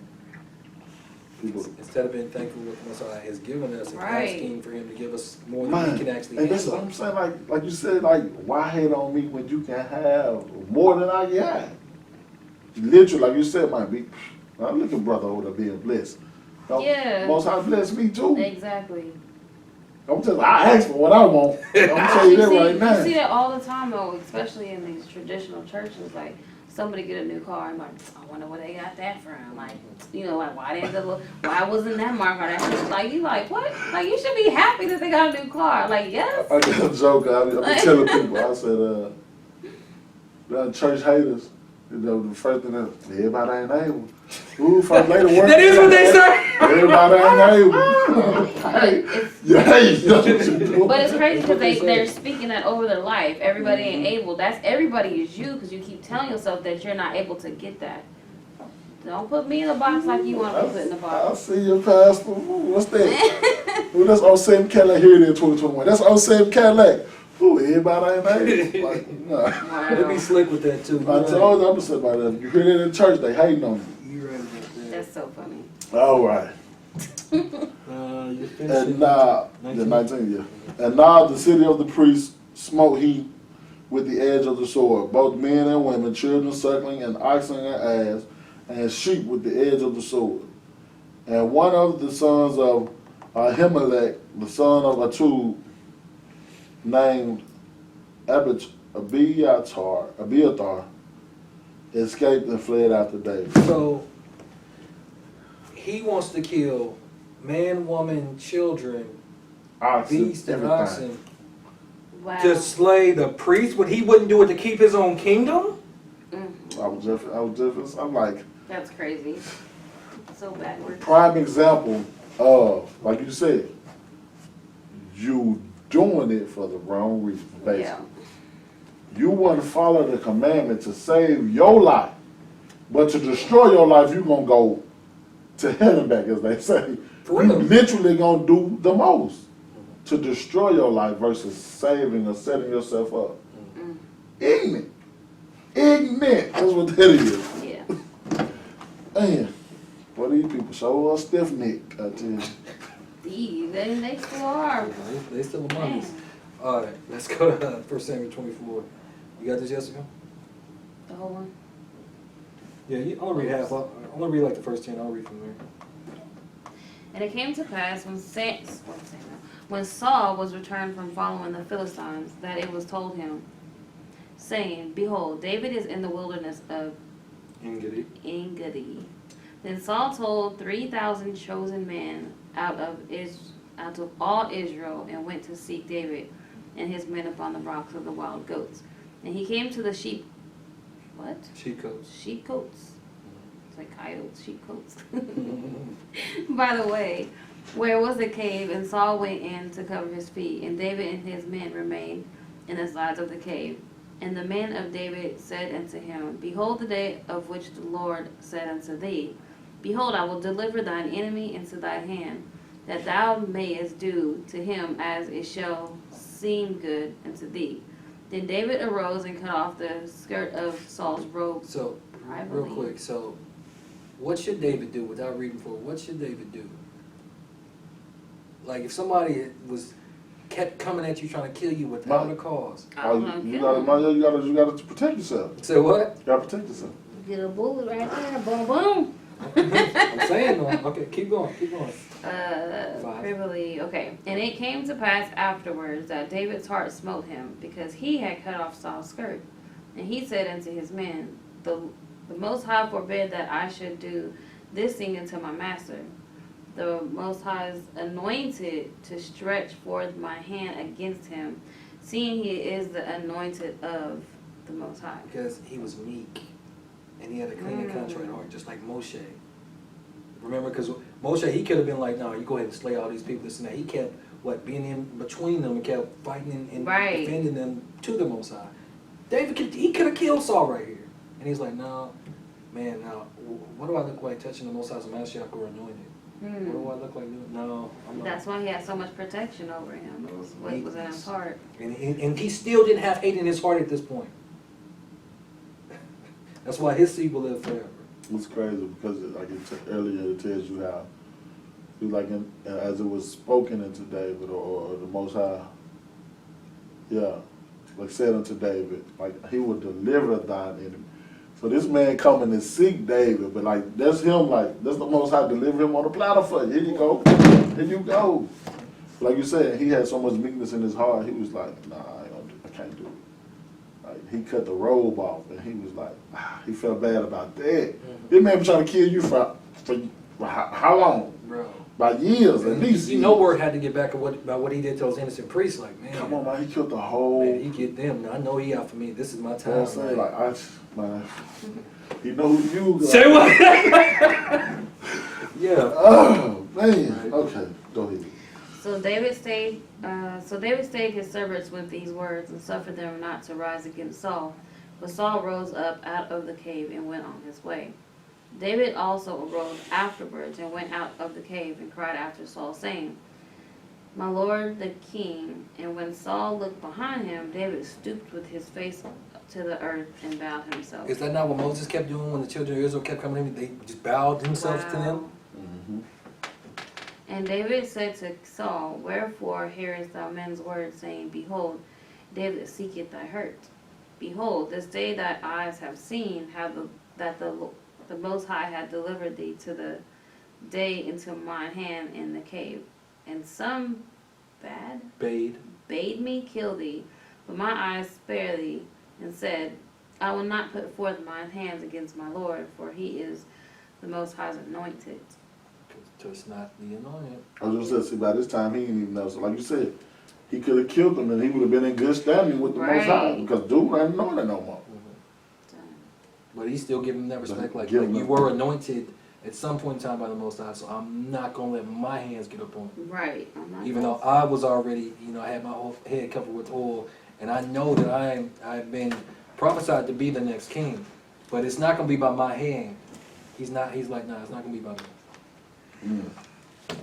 People, instead of being thankful for what the Messiah has given us and Right. asking for him to give us more than we can actually and that's what I'm saying. Like you said, like why hate on me when you can have more than I can have? Literally, like you said, might be. Now look at brother over there being blessed. Yeah. Most High bless me too. Exactly. I'm telling you, I ask for what I want. I'm telling you that right now. You see that all the time though, especially in these traditional churches. Like somebody get a new car, and like, I wonder where they got that from. Like, like why wasn't that mark on that? Like you like what? Like you should be happy that they got a new car. Like yes. I did a joke. I been telling people. I said, church haters. The first thing that everybody ain't able. Ooh, first lady work. That is what they say. Everybody ain't able. But it's crazy because they're speaking that over their life. Everybody ain't able. Everybody is you because you keep telling yourself that you're not able to get that. Don't put me in a box like you want to be put in a I box. see your pastor. Ooh, what's that? Ooh, that's 07 Cadillac here in 2021. That's 07 Cadillac. Ooh, everybody ain't able. Like, nah. Wow. They be slick with that too. I told you, I'm gonna say about that. You hear that in church, they hating on you. You're right about that. That's so funny. All right. You finished And now, 19? 19, yeah. And now the city of the priests smote he with the edge of the sword, both men and women, children suckling, and oxen and ass, and sheep with the edge of the sword. And one of the sons of Ahimelech, the son of Atub, named Abiathar, escaped and fled after David. So he wants to kill man, woman, children, Oxen, beast, and everything. oxen Wow. to slay the priest. But he wouldn't do it to keep his own kingdom. I'm like, That's crazy. So backwards. prime example of, like you said, you doing it for the wrong reason, basically. Yeah. You want to follow the commandment to save your life, but to destroy your life, you're going to go to hell and back, as they say. For You real. literally gonna do the most to destroy your life versus saving or setting yourself up. Ignorant. Ignorant. That's what that is. Yeah. Man, boy, these people so stiff necked, I tell you. They still are. They still among us. Man. All right, let's go to 1 Samuel 24. You got this, Jessica? The whole one. Yeah, I'll read half. I want to read like the first 10. I'll read from there. And it came to pass when Saul was returned from following the Philistines, that it was told him, saying, Behold, David is in the wilderness of Engedi. Then Saul told 3,000 chosen men out of all Israel, and went to seek David and his men upon the rocks of the wild goats. And he came to the sheep. What? Sheepcoats. Sheepcoats. It's like coyotes, sheepcoats. By the way, where was the cave, and Saul went in to cover his feet, and David and his men remained in the sides of the cave. And the men of David said unto him, Behold the day of which the Lord said unto thee, Behold, I will deliver thine enemy into thy hand, that thou mayest do to him as it shall seem good unto thee. Then David arose and cut off the skirt of Saul's robe. So, privately. real quick, so what should David do without reading for? What should David do? Like if somebody kept coming at you trying to kill you without a cause. You gotta protect yourself. Say what? You gotta protect yourself. Get a bullet right there, boom, boom. I'm saying though. Okay, keep going. Privily, okay. And it came to pass afterwards that David's heart smote him, because he had cut off Saul's skirt. And he said unto his men, The Most High forbid that I should do this thing unto my master. The Most High is anointed to stretch forth my hand against him, seeing he is the anointed of the Most High. Because he was meek, and he had a clean and contrite heart, just like Moshe. Remember, because Moshe, he could have been like, no, you go ahead and slay all these people, this and that. He kept, being in between them and kept fighting and Right. defending them to the Most High. David, he could have killed Saul right here. And he's like, no, man, now, what do I look like touching the Most High's Mashiach or anointed? What do I look like doing? No, I'm not. That's why he had so much protection over him. It was what was in his heart. And he still didn't have hate in his heart at this point. That's why his seed will live forever. It's crazy because, like earlier, it tells you how, as it was spoken unto David, or the Most High, like said unto David, like he would deliver thine enemy. So this man coming to seek David, but like that's him, like that's the Most High deliver him on the platter for you. Here you go, here you go. Like you said, he had so much meekness in his heart. He was like, nah, I can't do it. Like he cut the robe off, and he was like, he felt bad about that. Mm-hmm. This man was trying to kill you for how long? Bro. By years at least. You know word had to get back about what he did to those innocent priests. Like, man. Come on, man, he killed the whole. Man, he get them. I know he out for me. This is my You know time. what I'm saying? Like, man, you know who you got. Say what? Yeah. Oh, man. Okay, go ahead. So David stayed his servants with these words, and suffered them not to rise against Saul. But Saul rose up out of the cave and went on his way. David also arose afterwards and went out of the cave and cried after Saul, saying, My lord the king. And when Saul looked behind him, David stooped with his face to the earth and bowed himself. Is that not what Moses kept doing when the children of Israel kept coming in? They just bowed themselves to them? Mm-hmm. And David said to Saul, Wherefore hearest thou men's words, saying, Behold, David seeketh thy hurt. Behold, this day thy eyes have seen that the Most High had delivered thee to the day into mine hand in the cave. And some bade me kill thee, but my eyes spare thee, and said, I will not put forth mine hands against my Lord, for he is the Most High's anointed. Just not the anointed. I was just saying, see, by this time he didn't even know. So, like you said, he could have killed him, and he would have been in good standing with the Most High, because dude ain't known it no more. But he's still giving them that respect. Like Give him you that. were anointed at some point in time by the Most High, so I'm not going to let my hands get up on you. Right. I'm not Even though I was already, I had my whole head covered with oil, and I know that I've been prophesied to be the next king, but it's not going to be by my hand. He's like, nah, it's not going to be by me.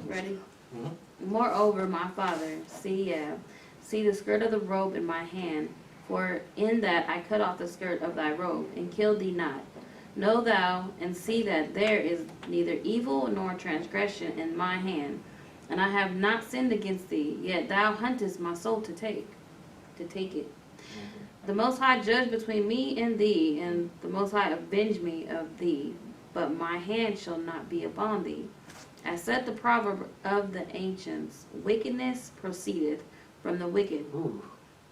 Ready? Mhm. Moreover, my father, see the skirt of the robe in my hand, for in that I cut off the skirt of thy robe, and killed thee not. Know thou, and see that there is neither evil nor transgression in my hand, and I have not sinned against thee, yet thou huntest my soul to take it. The Most High judge between me and thee, and the Most High avenge me of thee, but my hand shall not be upon thee. As said the proverb of the ancients, wickedness proceedeth from the wicked, Ooh.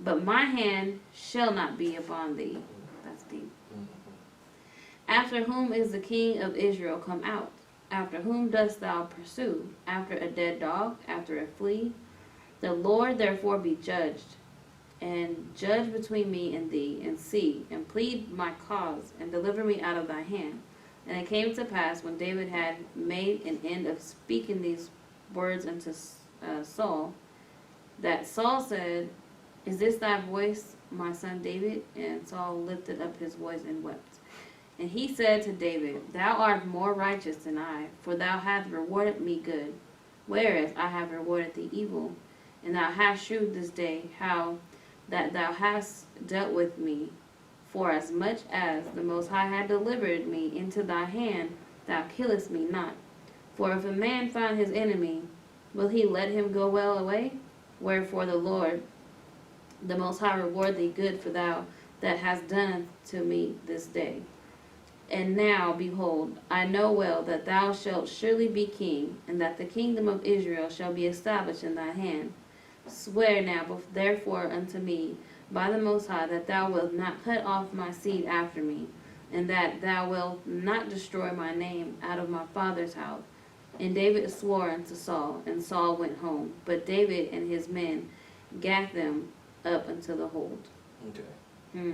but my hand shall not be upon thee. That's deep. After whom is the king of Israel come out? After whom dost thou pursue? After a dead dog? After a flea? The Lord therefore be judged, and judge between me and thee, and see, and plead my cause, and deliver me out of thy hand. And it came to pass, when David had made an end of speaking these words unto Saul, that Saul said, Is this thy voice, my son David? And Saul lifted up his voice and wept. And he said to David, Thou art more righteous than I, for thou hast rewarded me good, whereas I have rewarded thee evil. And thou hast shewed this day how that thou hast dealt with me, for as much as the Most High had delivered me into thy hand, thou killest me not. For if a man find his enemy, will he let him go well away? Wherefore the Lord, the Most High, reward thee good for thou that hast done to me this day. And now, behold, I know well that thou shalt surely be king, and that the kingdom of Israel shall be established in thy hand. Swear now therefore unto me by the Most High that thou wilt not cut off my seed after me, and that thou wilt not destroy my name out of my father's house. And David swore unto Saul, and Saul went home. But David and his men gat them up unto the hold. Okay.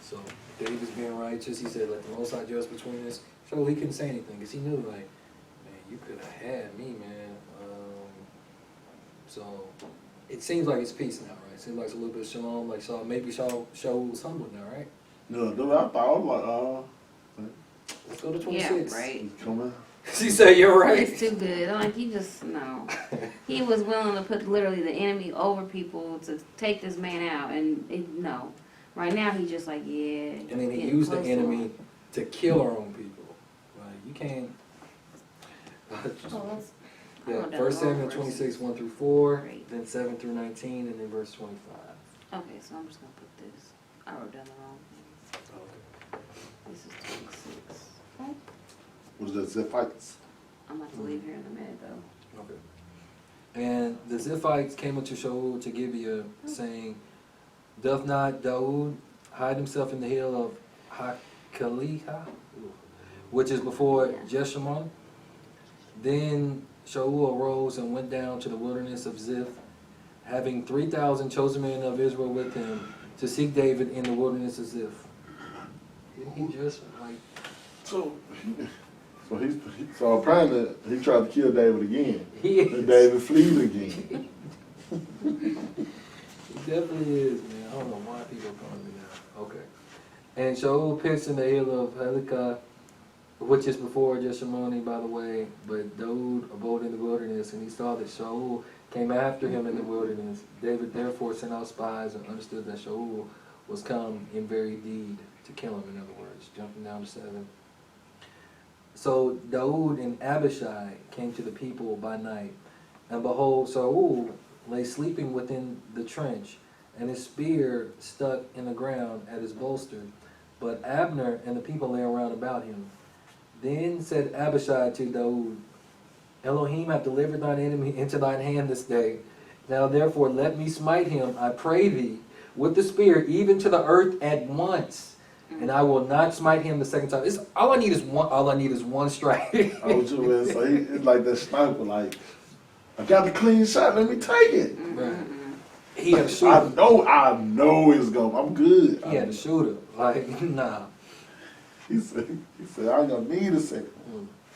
So David's being righteous. He said, let the Most High judge between us. So he couldn't say anything because he knew, like, man, you could have had me, man. So it seems like it's peace now, right? It seems like it's a little bit of shalom. Like Saul, maybe Saul was humble now, right? No, dude, I thought, I was Let's go to 26. Yeah, right. like, come on. She said, you're right. It's too good. I'm like, no. He was willing to put literally the enemy over people to take this man out, and no. Right now, he's just like, yeah. And then he getting used the close to enemy him. to kill our own people. Like, you can't. Oh, that's, Yeah, I wrote down 1 the Samuel wrong 26, 1 through 4, Great. then 7 through 19, and then verse 25. Okay, so I'm just gonna put this. I wrote down the wrong thing. Okay. This is 26. Okay. Was that Ziphites? I'm about to leave here in a minute though. Okay. And the Ziphites came unto Shaul to Gibeah, saying, Doth not Daud hide himself in the hill of Hakaliha, which is before Jeshimon? Then Shaul arose and went down to the wilderness of Ziph, having 3,000 chosen men of Israel with him, to seek David in the wilderness of Ziph. Didn't he just, like... So apparently he tried to kill David again. He is. And David fled again. He definitely is, man. I don't know why people are calling me now. Okay. And Shaul pitched in the hill of Helikah, which is before Jeshimoni, by the way, but Daud abode in the wilderness, and he saw that Shaul came after him in the wilderness. David therefore sent out spies and understood that Shaul was come in very deed to kill him, in other words. Jumping down to 7. So Daud and Abishai came to the people by night, and behold, Saul lay sleeping within the trench, and his spear stuck in the ground at his bolster. But Abner and the people lay around about him. Then said Abishai to Daud, Elohim hath delivered thine enemy into thine hand this day. Now therefore let me smite him, I pray thee, with the spear, even to the earth at once. And I will not smite him the second time. All I need is one strike. I was just gonna say, it's like that sniper, like, I got the clean shot, let me take it. Right. He had a I shooter. know it's going, I'm good. He had a shooter. Like, nah. He said, I ain't gonna need a second.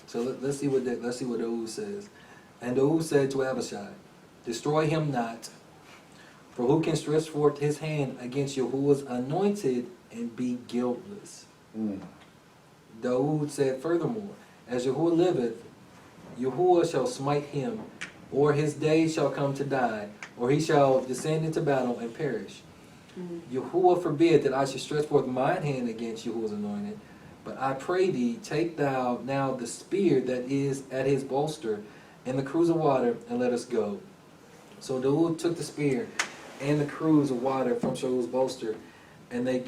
So let's see what Daud says. And Daud said to Abishai, Destroy him not, for who can stretch forth his hand against Yahuwah's anointed and be guiltless? Daud said furthermore, As Yahuwah liveth, Yahuwah shall smite him, or his days shall come to die, or he shall descend into battle and perish. Yahuwah forbid that I should stretch forth mine hand against Yahuwah's anointed, but I pray thee, take thou now the spear that is at his bolster, and the cruse of water, and let us go. So Daud took the spear and the cruse of water from Shaul's bolster, and they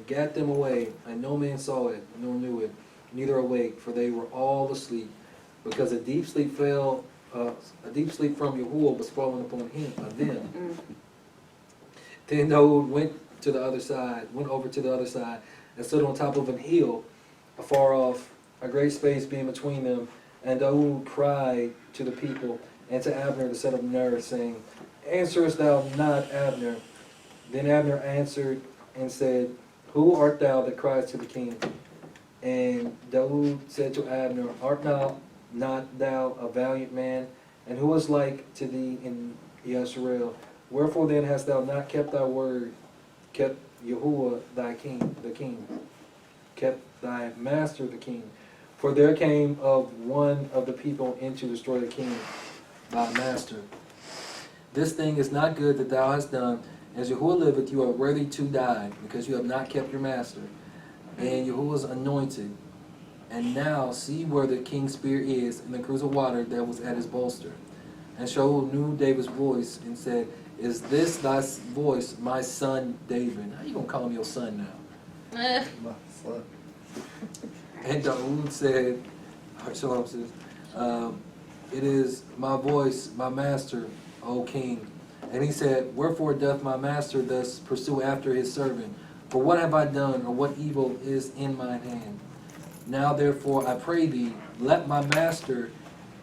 gat them away, and no man saw it, nor knew it, neither awake, for they were all asleep, because a deep sleep from Yahuwah was fallen upon them. Then Daud went over to the other side, and stood on top of an hill, afar off, a great space being between them. And Daud cried to the people, and to Abner the son of Ner, saying, Answerest thou not, Abner? Then Abner answered and said, Who art thou that cries to the king? And Daud said to Abner, Art not thou a valiant man? And who is like to thee in Yisrael? Wherefore then hast thou not kept thy word, kept Yahuwah thy king, the king, kept thy master the king? For there came of one of the people in to destroy the king, thy master. This thing is not good that thou hast done. As Yahuwah liveth, you are worthy to die, because you have not kept your master, and Yahuwah's anointed. And now see where the king's spear is, in the cruse of water that was at his bolster. And Shaul knew David's voice, and said, Is this thy voice, my son David? How you gonna call him your son now? My son. And Daud said, Shalom says, It is my voice, my master, O king. And he said, Wherefore doth my master thus pursue after his servant? For what have I done, or what evil is in mine hand? Now therefore I pray thee, let my master,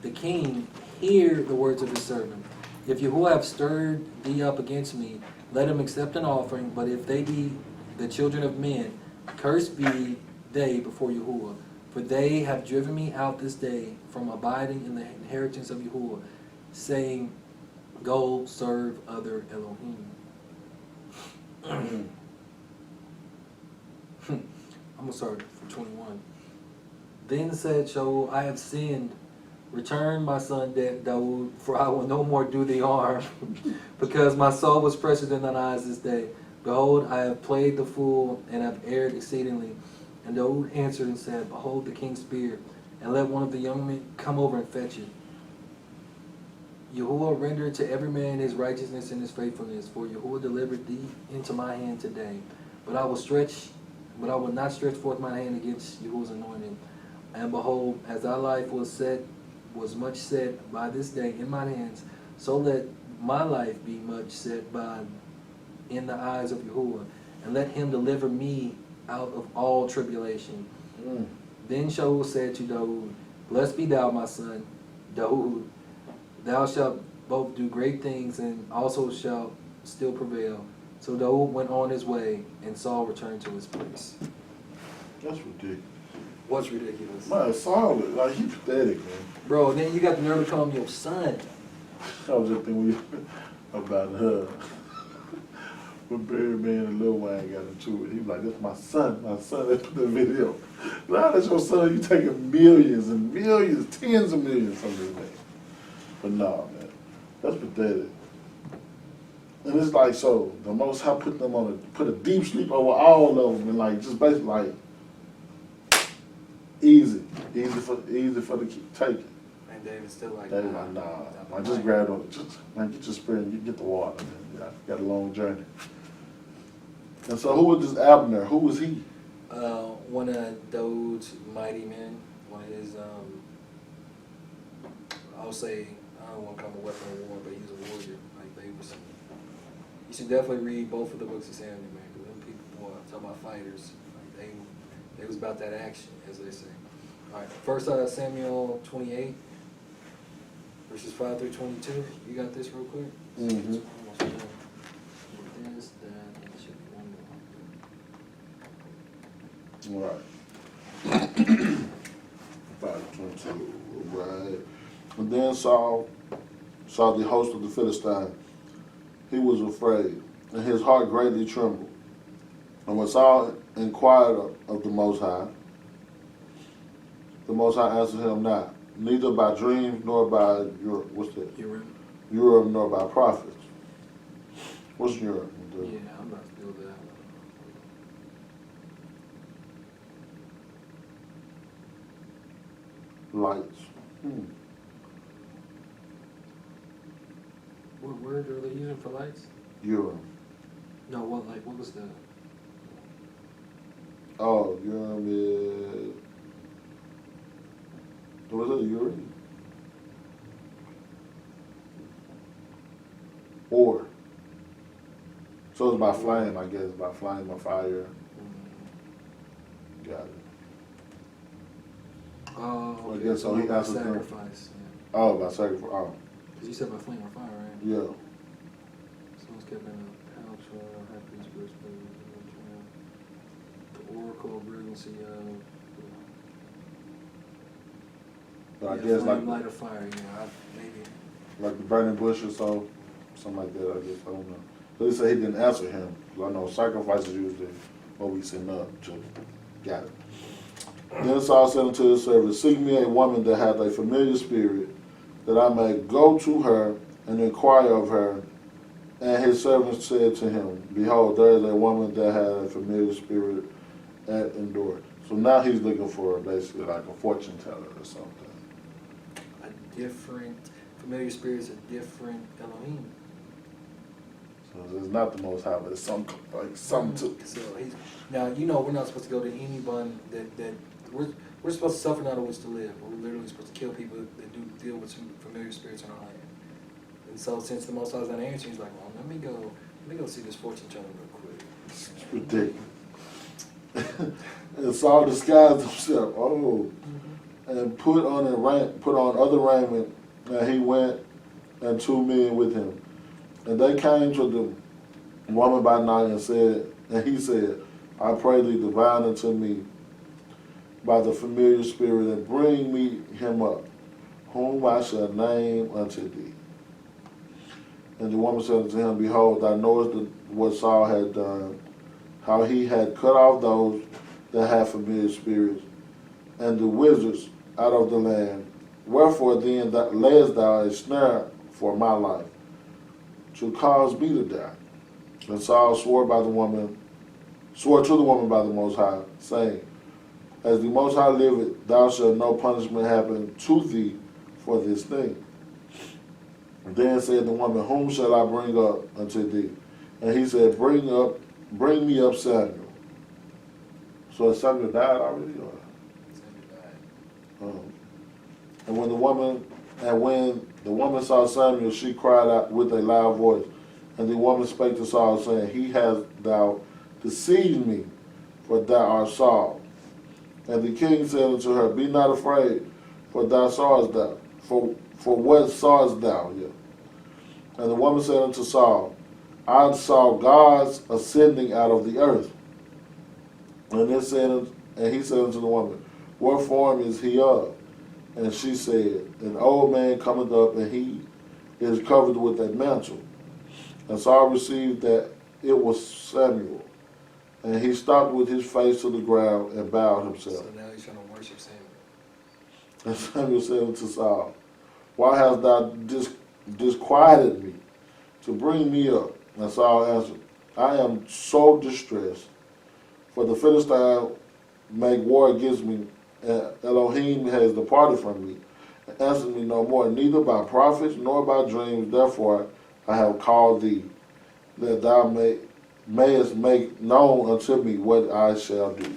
the king, hear the words of his servant. If Yahuwah have stirred thee up against me, let him accept an offering. But if they be the children of men, cursed be they before Yahuwah. For they have driven me out this day from abiding in the inheritance of Yahuwah, saying, Go serve other Elohim. I'm going to start from 21. Then said Shaul, I have sinned. Return, my son Daud, for I will no more do thee harm, because my soul was precious in thine eyes this day. Behold, I have played the fool, and have erred exceedingly. And Daud answered and said, Behold the king's spear, and let one of the young men come over and fetch it. Yahuwah rendered to every man his righteousness and his faithfulness, for Yahuwah delivered thee into my hand today. But I will not stretch forth my hand against Yahuwah's anointed. And behold, as thy life was much set by this day in mine hands, so let my life be much set by in the eyes of Yahuwah, and let him deliver me out of all tribulation. Then Shaul said to Daud, Blessed be thou, my son Daud. Thou shalt both do great things, and also shalt still prevail. So Daud went on his way, and Saul returned to his place. That's ridiculous. What's ridiculous? Man, Saul, like, he's pathetic, man. Bro, then you got the nerve to call him your son. I was just thinking about her. When Barry Man and Lil Wayne got into it, he was like, that's my son. They put the video. Now that's your son, you taking millions and millions, tens of millions from this man. But nah, man, that's pathetic. And it's like, so the Most High put a deep sleep over all of them, and like just basically like easy for the taking. And David's still like, David like, nah, I just grabbed on it, just man, get your spear and get the water, man. Yeah, got a long journey. And so who was this Abner? Who was he? One of David's mighty men, one of his, I'll say, I don't want to call him a weapon of war, but he was a warrior. Like, you should definitely read both of the books of Samuel, man, because them people, boy, talking about fighters, like, they was about that action, as they say. All right, first Samuel 28, verses 5 through 22. You got this real quick? Mm-hmm. Almost done. This, that, and should be one more. Right. 5:22. Right. And then Saul saw the host of the Philistines. He was afraid, and his heart greatly trembled. And when Saul inquired of the Most High, The Most High answered him not, neither by dreams nor by your what's that? Urim. Urim nor by prophets. What's Urim? Yeah, I'm not still that one. Lights. What word are they using for lights? Urim. No, what was the? Oh, Urim is. What was it? Urim? Or. So it's by flame, I guess, by flame or fire. Got it. Oh, I okay. guess so. He by answered them. sacrifice. Oh, by sacrifice. Oh, Because you said by flame or fire, right? yeah. Someone's kept in a pouch or happy spirits, the oracle of brilliancy of. But I Yeah, guess flame, like light or fire. Yeah, maybe. the burning bush or so, something like that. I guess I don't know. But he said he didn't answer him. 'Cause I know sacrifices usually what we send up to. Got it. Then Saul said unto his servant, seek me a woman that hath a familiar spirit, that I may go to her and inquire of her. And his servant said to him, behold, there is a woman that hath a familiar spirit at Endor. So now he's looking for basically like a fortune teller or something. A different familiar spirits, a different Elohim. So it's not the Most High, but it's something like something to. So now we're not supposed to go to anyone that we're supposed to suffer not of which to live. We're literally supposed to kill people that do deal with some familiar spirits in our land. And so since the Most High is not answering, he's like, well, let me go see this fortune teller real quick. It's ridiculous. And Saul disguised himself. And put on other raiment, and he went and 2 men with him. And they came to the woman by night and he said, I pray thee divine unto me by the familiar spirit, and bring me him up, whom I shall name unto thee. And the woman said unto him, behold, thou knowest what Saul had done, how he had cut off those that have familiar spirits, and the wizards out of the land. Wherefore then layest thou a snare for my life, to cause me to die? And Saul swore to the woman by the Most High, saying, as the Most High liveth, thou shalt no punishment happen to thee for this thing. And then said the woman, whom shall I bring up unto thee? And he said, bring me up Samuel. So Samuel died already? Or? Samuel died. And when the woman saw Samuel, she cried out with a loud voice. And the woman spake to Saul, saying, he has thou deceived me, for thou art Saul. And the king said unto her, be not afraid, for thou sawest thou. For what sawest thou? Yeah. And the woman said unto Saul, I saw gods ascending out of the earth. And he said unto the woman, what form is he of? And she said, an old man cometh up, and he is covered with a mantle. And Saul received that it was Samuel. And he stopped with his face to the ground and bowed himself. So now he's trying to worship Samuel. And Samuel said unto Saul, why hast thou disquieted me to bring me up? And Saul answered, I am so distressed, for the Philistines make war against me, and Elohim has departed from me, and answered me no more, neither by prophets nor by dreams. Therefore I have called thee, that thou mayest make known unto me what I shall do.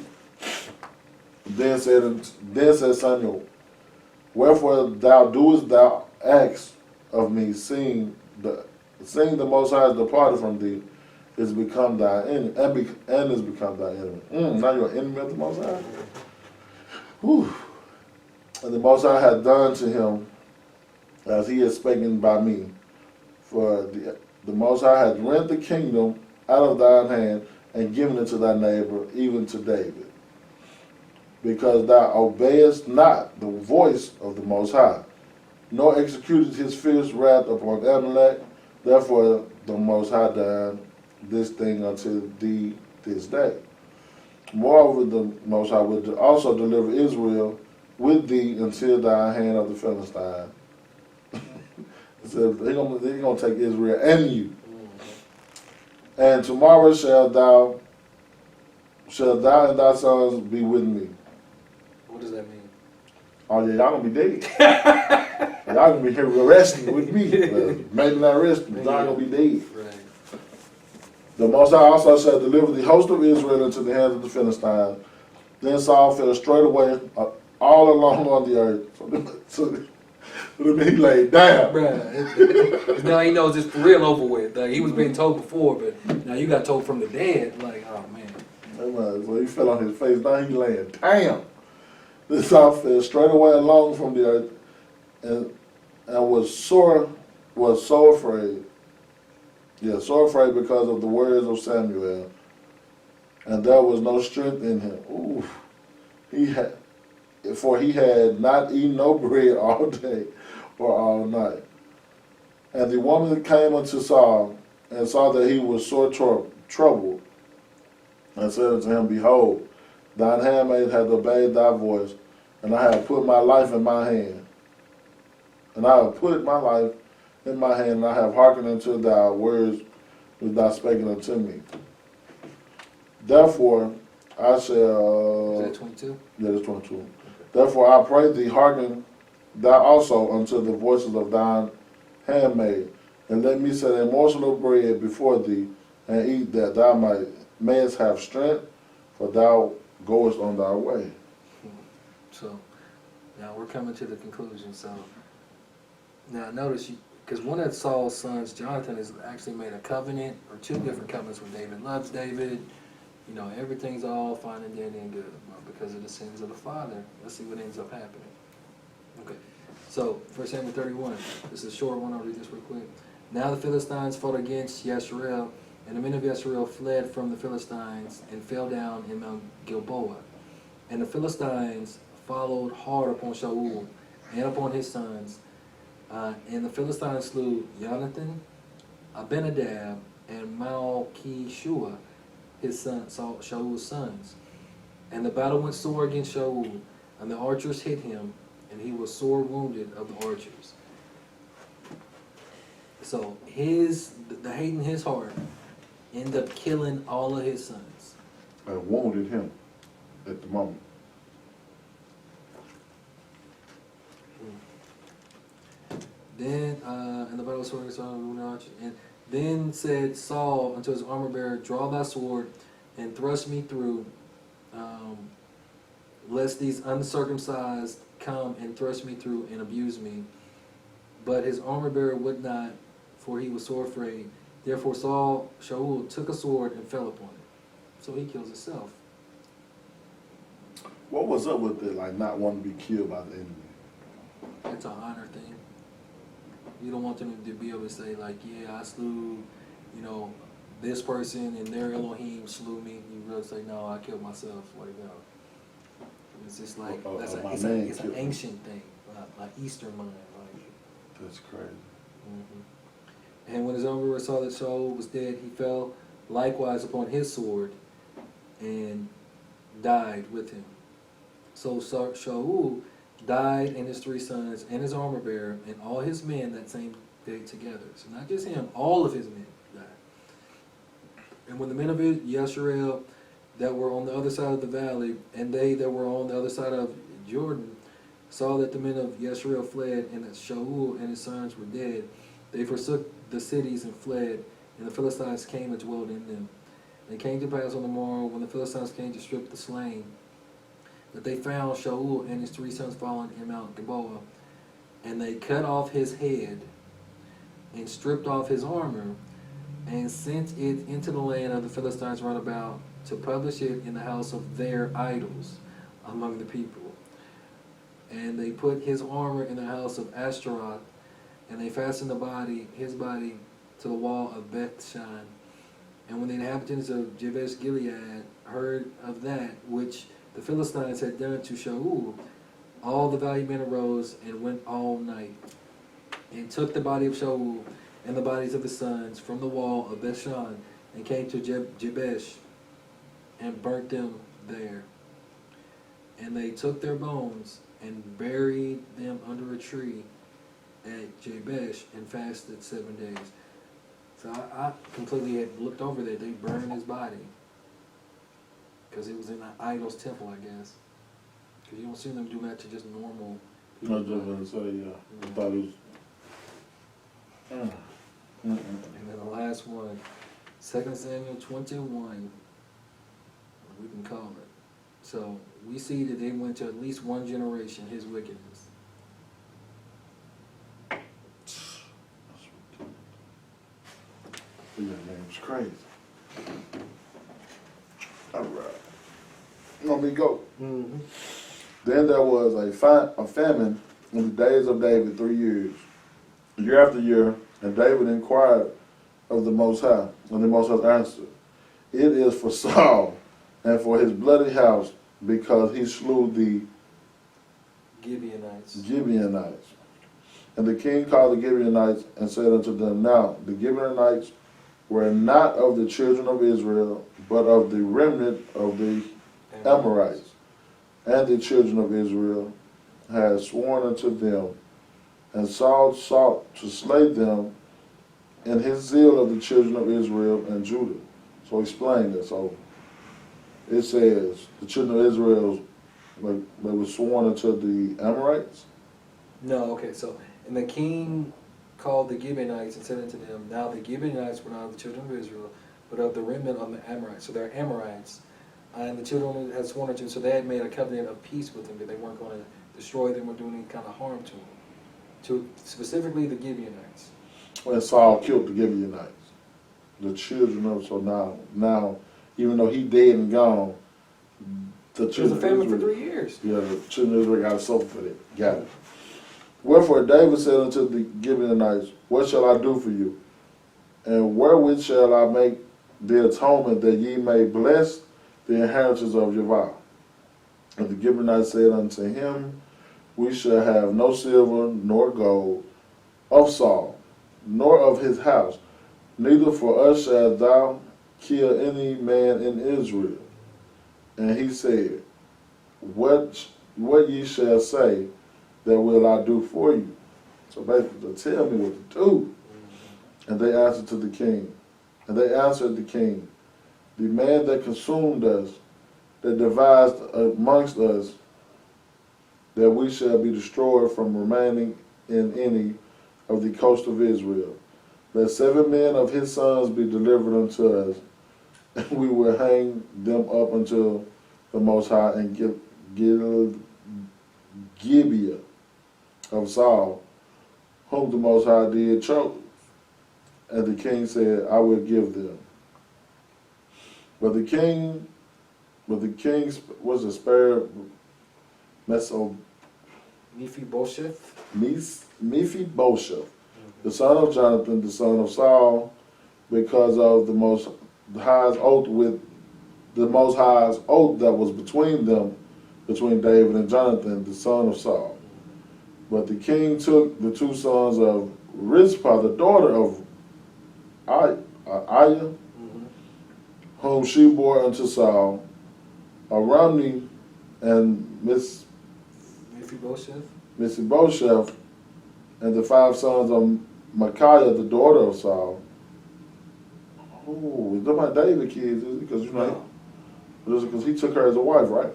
Then said Samuel, wherefore doest thou ask of me, seeing the Most High is departed from thee, is become thy enemy, and is become thy enemy. Now you're an enemy of the Most High? Whew. And the Most High had done to him as he had spoken by me. For the Most High hath rent the kingdom out of thine hand, and given it to thy neighbor, even to David. Because thou obeyest not the voice of the Most High, nor executed his fierce wrath upon Amalek. Therefore the Most High done this thing unto thee this day. Moreover, the Most High will also deliver Israel with thee until thy hand of the Philistine. So he gonna take Israel and you. And tomorrow shall thou and thy sons be with me. What does that mean? Oh yeah, y'all gonna be dead. Y'all gonna be here resting with me. Maybe not resting, but y'all gonna be dead. Right. The Most High also shall deliver the host of Israel into the hands of the Philistines. Then Saul fell straight away all along on the earth. So he laid down. Bruh, now he knows it's for real over with. Like, he was being told before, but now you got told from the dead. Like, oh man. So he fell on his face. Now he laying down. Then Saul fell straight away along from the earth and was so afraid. Yeah, so afraid because of the words of Samuel. And there was no strength in him. Ooh. For he had not eaten no bread all day or all night. And the woman came unto Saul and saw that he was sore troubled, and said unto him, Behold, thine handmaid hath obeyed thy voice, and I have put my life in my hand. And I have put my life in my hand, and I have hearkened unto thy words which thou spake unto me. Therefore I shall... Is that 22? Yeah, that's 22. Okay. Therefore I pray thee, hearken thou also unto the voices of thine handmaid, and let me set a morsel of bread before thee, and eat, that thou mayest have strength, for thou goest on thy way. So, now we're coming to the conclusion. So, now notice, because one of Saul's sons, Jonathan, has actually made a covenant, or two different covenants with David. Loves David. You know, everything's all fine and dandy and good. But because of the sins of the father, let's see what ends up happening. Okay. So, 1 Samuel 31. This is a short one. I'll read this real quick. Now the Philistines fought against Yasharel, and the men of Yasharel fled from the Philistines and fell down in Mount Gilboa. And the Philistines followed hard upon Shaul and upon his sons. And the Philistines slew Jonathan, Abinadab, and Malchishua, his son, Shaul's sons. And the battle went sore against Shaul, and the archers hit him, and he was sore wounded of the archers. So the hate in his heart ended up killing all of his sons. And wounded him at the moment. Then, and the battle was sore against all of the archers. And then said Saul unto his armor bearer, Draw thy sword, and thrust me through, lest these uncircumcised come and thrust me through and abuse me. But his armor bearer would not, for he was sore afraid. Therefore Shaul took a sword and fell upon it. So he kills himself. What was up with it, like not wanting to be killed by the enemy? It's an honor thing. You don't want them to be able to say, like, yeah, I slew, you know, this person and their Elohim slew me. You really say, no, I killed myself. Like, no. It's just like, it's an ancient thing, like Easter month. Like. That's crazy. Mm-hmm. And when his armor bearer saw that Shaul was dead, he fell likewise upon his sword and died with him. So Shaul died, and his 3 sons, and his armor bearer, and all his men that same day together. So not just him, all of his men died. And when the men of Yasharel that were on the other side of the valley, and they that were on the other side of Jordan, saw that the men of Yasharel fled, and that Shaul and his sons were dead, they forsook the cities and fled, and the Philistines came and dwelled in them. And it came to pass on the morrow, when the Philistines came to strip the slain, that they found Shaul and his 3 sons fallen in Mount Gilboa, and they cut off his head, and stripped off his armor, and sent it into the land of the Philistines round about, to publish it in the house of their idols among the people. And they put his armor in the house of Ashtaroth, and they fastened his body to the wall of Bethshan. And when the inhabitants of Jabesh Gilead heard of that which the Philistines had done to Shaul, all the valiant men arose and went all night, and took the body of Shaul and the bodies of his sons from the wall of Bethshan, and came to Jabesh, and burnt them there. And they took their bones and buried them under a tree at Jabesh and fasted 7 days. So I completely had looked over that. They burned his body because it was in an idol's temple, I guess. Because you don't see them do that to just normal I people. was just going to say, yeah. I thought it was. And then the last one, 2 Samuel 21, we can call it. So we see that they went to at least one generation, his wickedness. That name's crazy. All right. Let me go. Mm-hmm. Then there was a famine in the days of David 3 years, year after year, and David inquired of the Most High, and the Most High answered, "It is for Saul and for his bloody house, because he slew the Gibeonites." And the king called the Gibeonites and said unto them, "Now the Gibeonites were not of the children of Israel, but of the remnant of the Amorites. And the children of Israel had sworn unto them, and Saul sought to slay them in his zeal of the children of Israel and Judah." So explain this. So it says the children of Israel, like, they were sworn unto the Amorites. No, okay, so, and the king called the Gibeonites and said unto them, now the Gibeonites were not of the children of Israel, but of the remnant of the Amorites. So they're Amorites. And the children had sworn unto them, so they had made a covenant of peace with them, that they weren't going to destroy them or do any kind of harm to them. To specifically the Gibeonites. When Saul killed the Gibeonites, the children of, so now, even though he dead and gone, the There was children a famine of for Israel, 3 years. yeah, the children of Israel got to suffer for that. Got it. Wherefore David said unto the Gibeonites, "What shall I do for you? And wherewith shall I make the atonement, that ye may bless the inheritance of your vow?" And the Gibeonites said unto him, "We shall have no silver nor gold of Saul, nor of his house, neither for us shalt thou kill any man in Israel." And he said, What ye shall say, that will I do for you. So basically, tell me what to do. And they answered to the king. And they answered the king, "The man that consumed us, that devised amongst us, that we shall be destroyed from remaining in any of the coast of Israel. Let 7 men of his sons be delivered unto us, and we will hang them up until the Most High, and give Gibeah of Saul, whom the Most High did choose." And the king said, "I will give them." But the king was a spare Mephibosheth. Mephibosheth, the son of Jonathan, the son of Saul, because of the Most High's oath that was between them, between David and Jonathan, the son of Saul. But the king took the 2 sons of Rizpah, the daughter of Aiah, whom she bore unto Saul, Aramni and Mephibosheth, and the 5 sons of Micaiah, the daughter of Saul. Oh, it's not my David kids, is it? Because because he took her as a wife, right?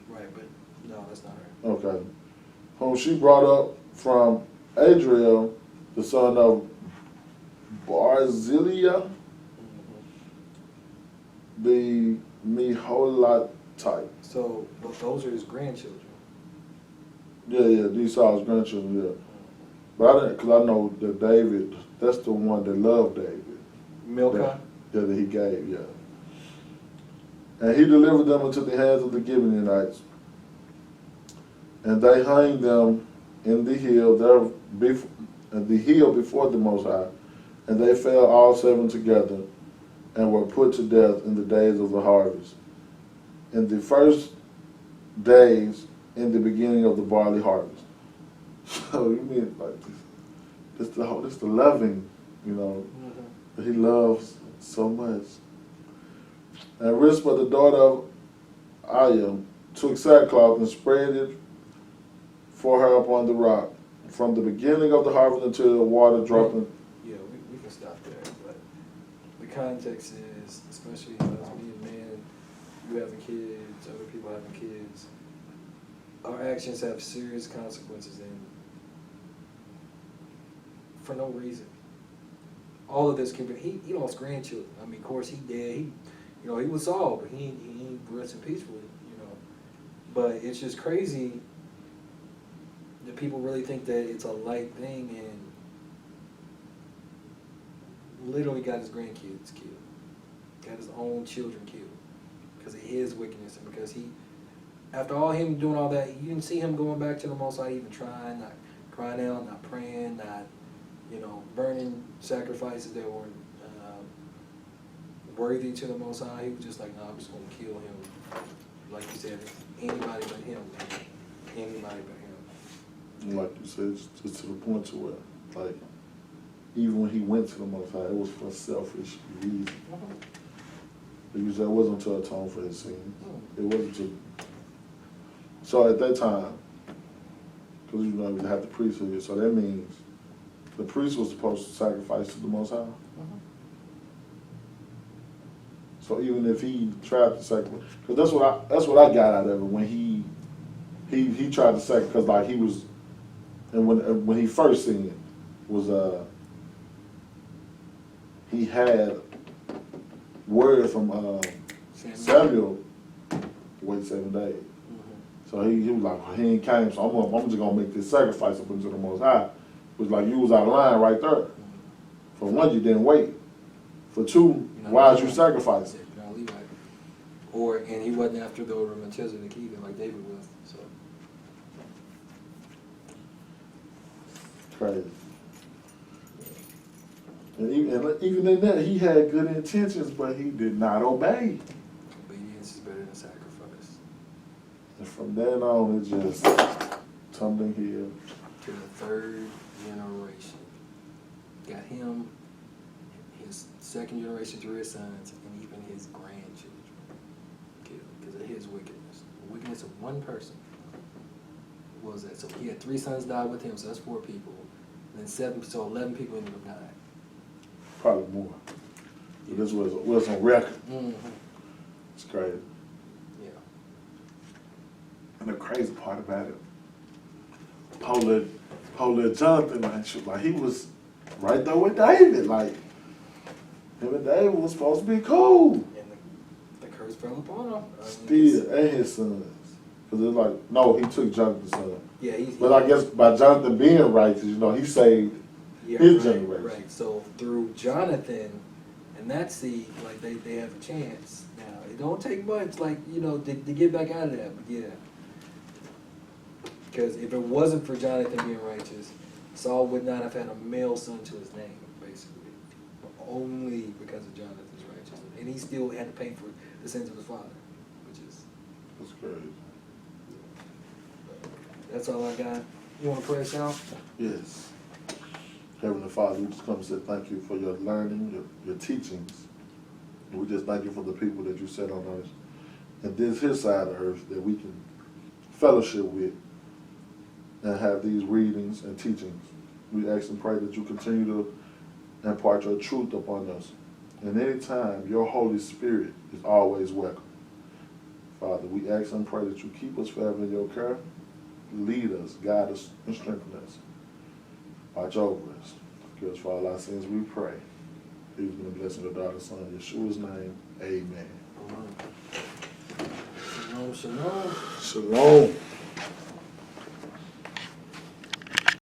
Right, but no, that's not her. Okay. Whom she brought up from Adriel, the son of Barzillai, the Meholatite. So those are his grandchildren. Yeah, these Saul's grandchildren, yeah. But I didn't, because I know that David, that's the one that loved David. Milcah? That he gave, yeah. And he delivered them into the hands of the Gibeonites. And they hanged them in the hill before the Most High. And they fell all 7 together, and were put to death in the days of the harvest, in the first days in the beginning of the barley harvest. So you mean like this the loving, that he loves so much. And Rizpah, the daughter of Aiah, took sackcloth and spread it for her upon the rock, from the beginning of the harvest until the water dropping. Yeah, we can stop there, but the context is, especially as me and man, you having kids, other people having kids, our actions have serious consequences and for no reason. All of this can be, he lost grandchildren. I mean, of course he dead. He was Saul, but he ain't resting peacefully, But it's just crazy that people really think that it's a light thing and literally got his grandkids killed, got his own children killed because of his wickedness and because after all him doing all that, you didn't see him going back to the Most High, even trying, not crying out, not praying, not burning sacrifices that were worthy to the Most High. He was just like, no, I'm just going to kill him. Like you said, anybody but him, man. Anybody but him. Like you said, just to the point to where, like, even when he went to the Most High, it was for selfish reasons. Because that wasn't to atone for his sins. It wasn't to. So at that time, because we have the priesthood, so that means the priest was supposed to sacrifice to the Most High. So even if he tried to sacrifice, because that's what I got out of it when he tried to sacrifice, because like he was, and when he first seen it was he had word from Samuel wait 7 days. So he was like, well, he ain't came, so I'm just gonna make this sacrifice up unto the Most High. It was like you was out of line right there. For one, you didn't wait. For two, why did you sacrifice? You're not Levite. And he wasn't after the order of Melchizedek either, like David was. So crazy. And even in that, he had good intentions, but he did not obey. Obedience is better than sacrifice. And from then on, it just tumbling here. To the third generation. Got him, his second generation through his sons, and even his grandchildren killed because of his wickedness. The wickedness of one person. What was that? So he had 3 sons die with him, so that's 4 people. And then 11 people ended up dying. Probably more. But this was on record. Mm-hmm. It's crazy. Yeah. And the crazy part about it, Polar Jonathan, like he was right there with David. Like him and David was supposed to be cool. And the curse fell upon him. Still, and his sons. Because it's like, no, he took Jonathan's son. Yeah, but I guess by Jonathan being righteous, he saved his generation. Right. So through Jonathan and that seed, like they have a chance. Now it don't take much, like to get back out of that. But yeah, because if it wasn't for Jonathan being righteous, Saul would not have had a male son to his name, basically. Only because of Jonathan's righteousness, and he still had to pay for the sins of his father, which is. That's crazy. That's all I got. You want to pray us out? Yes. Heavenly Father, we just come and say thank you for your learning, your teachings. And we just thank you for the people that you set on earth. And this his side of earth that we can fellowship with and have these readings and teachings. We ask and pray that you continue to impart your truth upon us. And anytime your Holy Spirit is always welcome. Father, we ask and pray that you keep us forever in your care. Lead us, guide us, and strengthen us. Watch over us. Give us for all our sins, we pray. Please be the blessing of the daughter, son, in Yeshua's name. Amen. Shalom, shalom. Shalom.